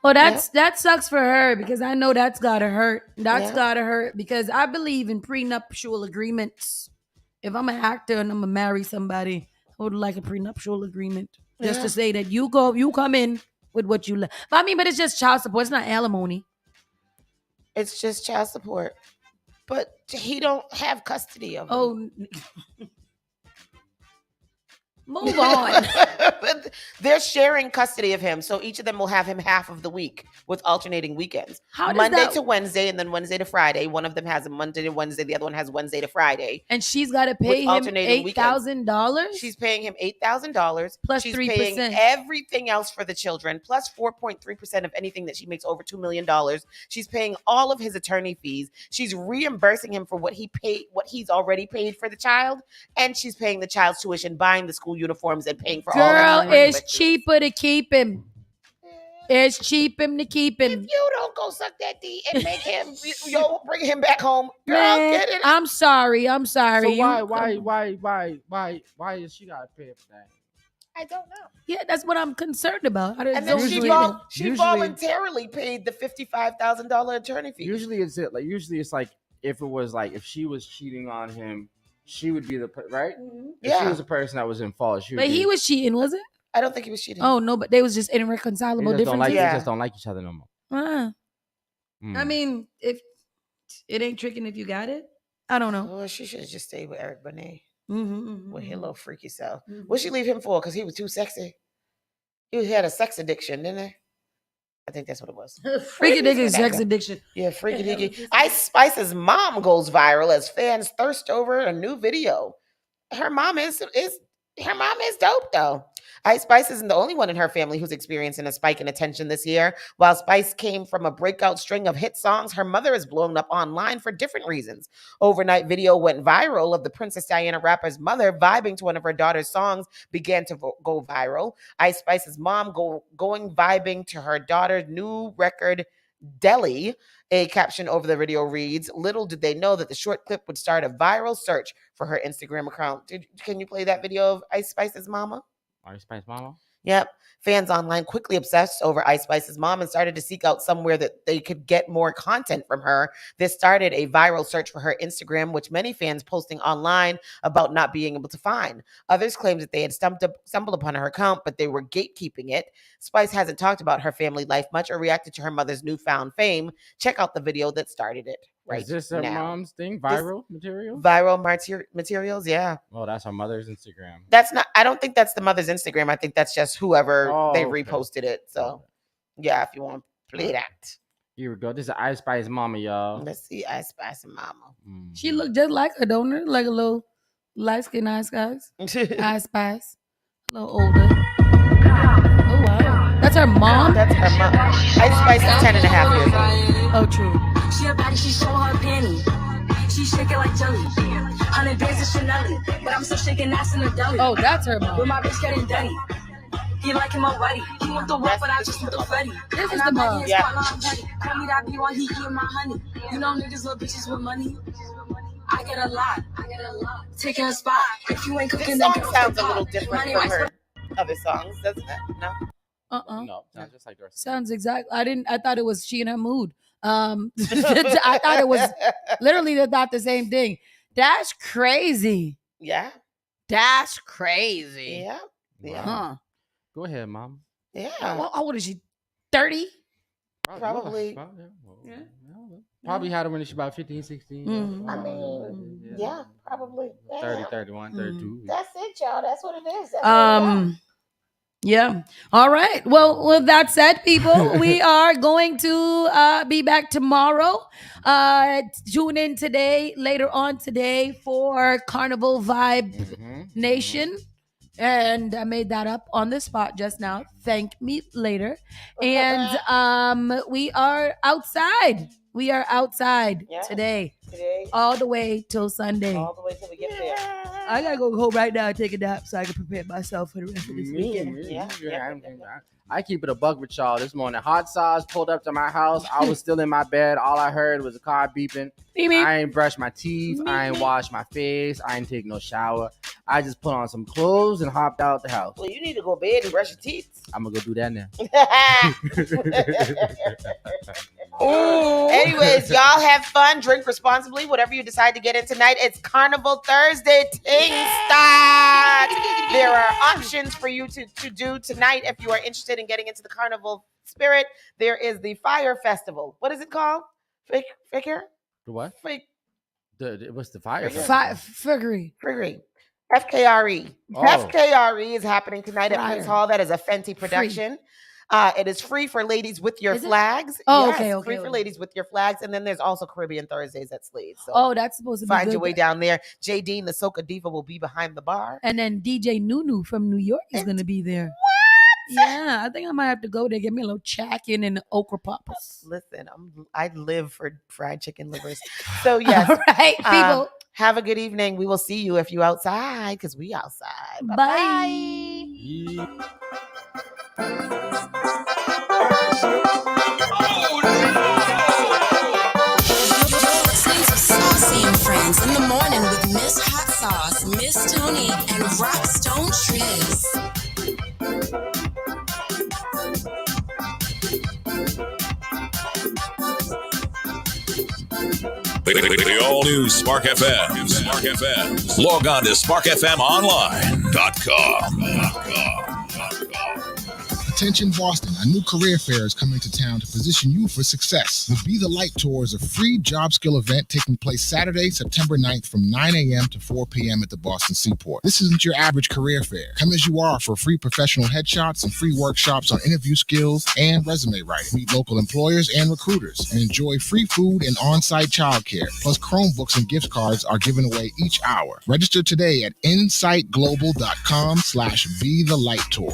Well, that sucks for her because I know that's gotta hurt. Gotta hurt because I believe in prenuptial agreements. If I'm an actor and I'm gonna marry somebody, I would like a prenuptial agreement just to say that you come in with what you like. But it's just child support. It's not alimony. It's just child support. But he don't have custody of him. Oh. Move on. But they're sharing custody of him, so each of them will have him half of the week with alternating weekends. How does Monday that- to Wednesday, and then Wednesday to Friday. One of them has a Monday to Wednesday, the other one has Wednesday to Friday. And she's got to pay him $8,000? She's paying him $8,000 plus she's 3%. paying everything else for the children, plus 4.3% of anything that she makes over $2 million. She's paying all of his attorney fees. She's reimbursing him for what he's already paid for the child, and she's paying the child's tuition, buying the school uniforms, and paying for all Girl, of it's cheaper to keep him. It's cheap him to keep him. If you don't go suck that D and make him, bring him back home, girl, Man, get it. I'm sorry. So why is she gotta pay for that? I don't know. Yeah, that's what I'm concerned about. And then she voluntarily paid the $55,000 attorney fee. Usually it's like if it was like if she was cheating on him, she would be the right. If she was the person that was in fault, But he was cheating, was it? I don't think he was cheating. Oh no, but they was just irreconcilable They differences. just don't like each other no more. I mean, if it ain't tricking if you got it, I don't know. Well, she should have just stayed with Eric Benet with his little freaky self. What'd she leave him for? Because he was too sexy. He had a sex addiction, didn't he? I think that's what it was. Freaky dicky sex addiction. Yeah, freaky dicky. Ice Spice's mom goes viral as fans thirst over a new video. Her mom is dope though. Ice Spice isn't the only one in her family who's experiencing a spike in attention this year. While Spice came from a breakout string of hit songs, her mother is blown up online for different reasons. Overnight video went viral of the Princess Diana rapper's mother vibing to one of her daughter's songs began to go viral. Ice Spice's mom going vibing to her daughter's new record, Deli. A caption over the video reads, "Little did they know that the short clip would start a viral search for her Instagram account." Can you play that video of Ice Spice's mama? Ice Spice mama? Yep. Fans online quickly obsessed over Ice Spice's mom and started to seek out somewhere that they could get more content from her. This started a viral search for her Instagram, which many fans posting online about not being able to find. Others claimed that they had stumbled upon her account, but they were gatekeeping it. Spice hasn't talked about her family life much or reacted to her mother's newfound fame. Check out the video that started it right now. Is this her mom's thing? Viral material? Viral materials, yeah. Oh, that's her mother's Instagram. I don't think that's the mother's Instagram. I think that's just whoever they reposted it. So, yeah, if you want to play that. Here we go. This is Ice Spice mama, y'all. Let's see Ice Spice mama. She looked just like her, don't her? Like a little light-skinned Ice Spice. Ice Spice. A little older. Oh, wow. That's her mom? That's her mom. Ice Spice is 10 and a half years old. Oh, true. She a baddie, she show her panty. She shake it like jelly. 100 bands of Chanel, but I'm still shaking ass in the deli. Oh, that's her mom. With my bitch getting dirty. He like him already. He want the walk, but I just want the Freddy. This is the mom. Yeah. Call me that B1, he eating my honey. You know niggas love bitches with money. I get a lot. Taking a spot. If you ain't cooking, this song sounds a little different from her other songs, doesn't it? No. No, sounds just like yours. Sounds exact. I thought it was she in her mood. I thought it was literally not the same thing. That's crazy. Yeah. That's crazy. Yeah. Yeah. Huh. Go ahead, mom. Yeah. How old is she? 30? Probably. Probably had her when she about 15, 16. I mean, yeah, probably. 30, 31, 32. That's it, y'all. That's what it is. Yeah. All right. Well, with that said, people, we are going to be back tomorrow. Tune in later on today for Carnival Vibe Nation. And I made that up on the spot just now. Thank me later. And we are outside. We are outside today. All the way till Sunday. All the way till we get there. I gotta go home right now and take a nap so I can prepare myself for the rest of this weekend. I keep it a buck with y'all. This morning, Hot Sauce pulled up to my house. I was still in my bed. All I heard was a car beeping. I ain't brushed my teeth. I ain't washed my face. I ain't take no shower. I just put on some clothes and hopped out the house. Well, you need to go to bed and brush your teeth. I'm gonna go do that now. Anyways, y'all have fun. Drink responsibly. Whatever you decide to get in tonight, it's Carnival Thursday. Ting start. There are options for you to do tonight if you are interested in getting into the carnival spirit. There is the Fire Festival. What is it called? Figure? The what? Fake. What's the Fire Figgery. Figgery. FKRE. Oh. FKRE is happening tonight at Fryer. Prince Hall. That is a Fenty production. It is free for ladies with your Is it? flags. Oh, Yes, okay, free for okay. ladies with your flags. And then there's also Caribbean Thursdays at Slade. So Oh, that's supposed to be find good. your way down there. J. Dean, the Soca Diva, will be behind the bar. And then DJ Nunu from New York is going to be there. What? Yeah, I think I might have to go there, get me a little chicken and okra poppers. Listen, I live for fried chicken livers. So yes, All right, people. Have a good evening. We will see you if you outside, because we outside. Bye. Listening to Saucy and Friends in the morning with Miss Hot Sauce, Miss Tony, and Rockstone Triz. The all-new Spark FM. Spark FM. Log on to sparkfmonline.com. Attention Boston, a new career fair is coming to town to position you for success. The Be the Light Tour is a free job skill event taking place Saturday, September 9th from 9 a.m. to 4 p.m. at the Boston Seaport. This isn't your average career fair. Come as you are for free professional headshots and free workshops on interview skills and resume writing. Meet local employers and recruiters and enjoy free food and on-site childcare. Plus Chromebooks and gift cards are given away each hour. Register today at insightglobal.com/Be the Light Tour.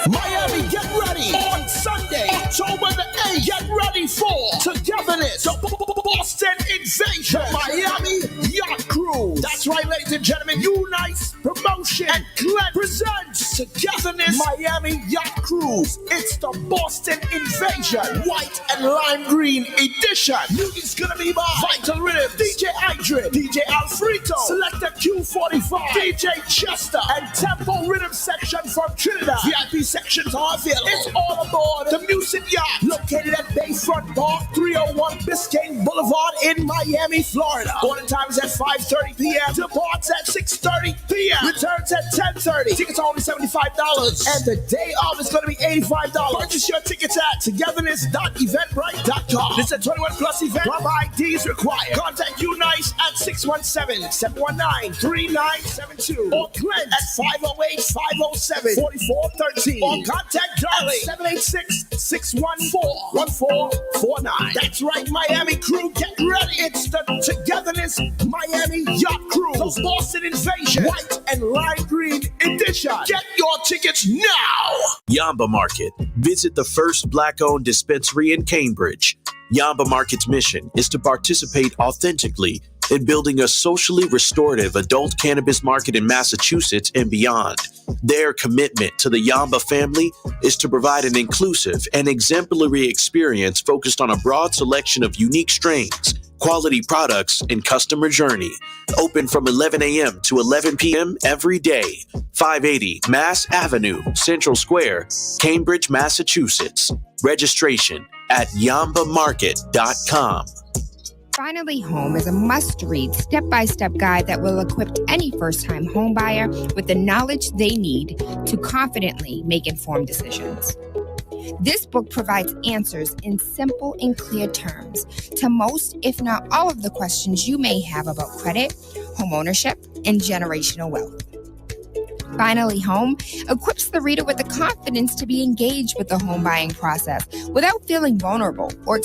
Miami, get ready on Sunday, October the 8th. Get ready for Togetherness, the Boston Invasion, Miami Yacht Cruise. That's right, ladies and gentlemen. Unice Promotion and Glenn presents Togetherness Miami Yacht Cruise. It's the Boston Invasion, white and lime green edition. Music's gonna be by Vital Rhythm, DJ Idrin, DJ Alfredo, Selector Q45, DJ Chester, and Tempo Rhythm Section from Trinidad. VIP sections are available. It's all aboard the Music Yacht, located at Bayfront Bar, 301 Biscayne Boulevard in Miami, Florida. Boarding time is at 5:30 p.m. Departs at 6:30 p.m. Returns at 10:30. Tickets are only $75. And the day of is going to be $85. Purchase your tickets at togetherness.eventbrite.com. This is a 21 plus event. Club IDs required. Contact Unice at 617-719-3972 or Glenn at 508-507-4413 or contact Darling 786-614-1449. That's right, Miami crew, get ready. It's the Togetherness Miami Yacht Cruise, the Boston Invasion, white and lime green edition. Get your tickets now. Yamba Market. Visit the first Black-owned dispensary in Cambridge. Yamba Market's mission is to participate authentically in building a socially restorative adult cannabis market in Massachusetts and beyond. Their commitment to the Yamba family is to provide an inclusive and exemplary experience focused on a broad selection of unique strains, quality products, and customer journey. Open from 11 a.m. to 11 p.m. every day. 580 Mass Avenue, Central Square, Cambridge, Massachusetts. Registration at yambamarket.com. Finally Home is a must-read step-by-step guide that will equip any first-time homebuyer with the knowledge they need to confidently make informed decisions. This book provides answers in simple and clear terms to most, if not all, of the questions you may have about credit, homeownership, and generational wealth. Finally Home equips the reader with the confidence to be engaged with the home buying process without feeling vulnerable or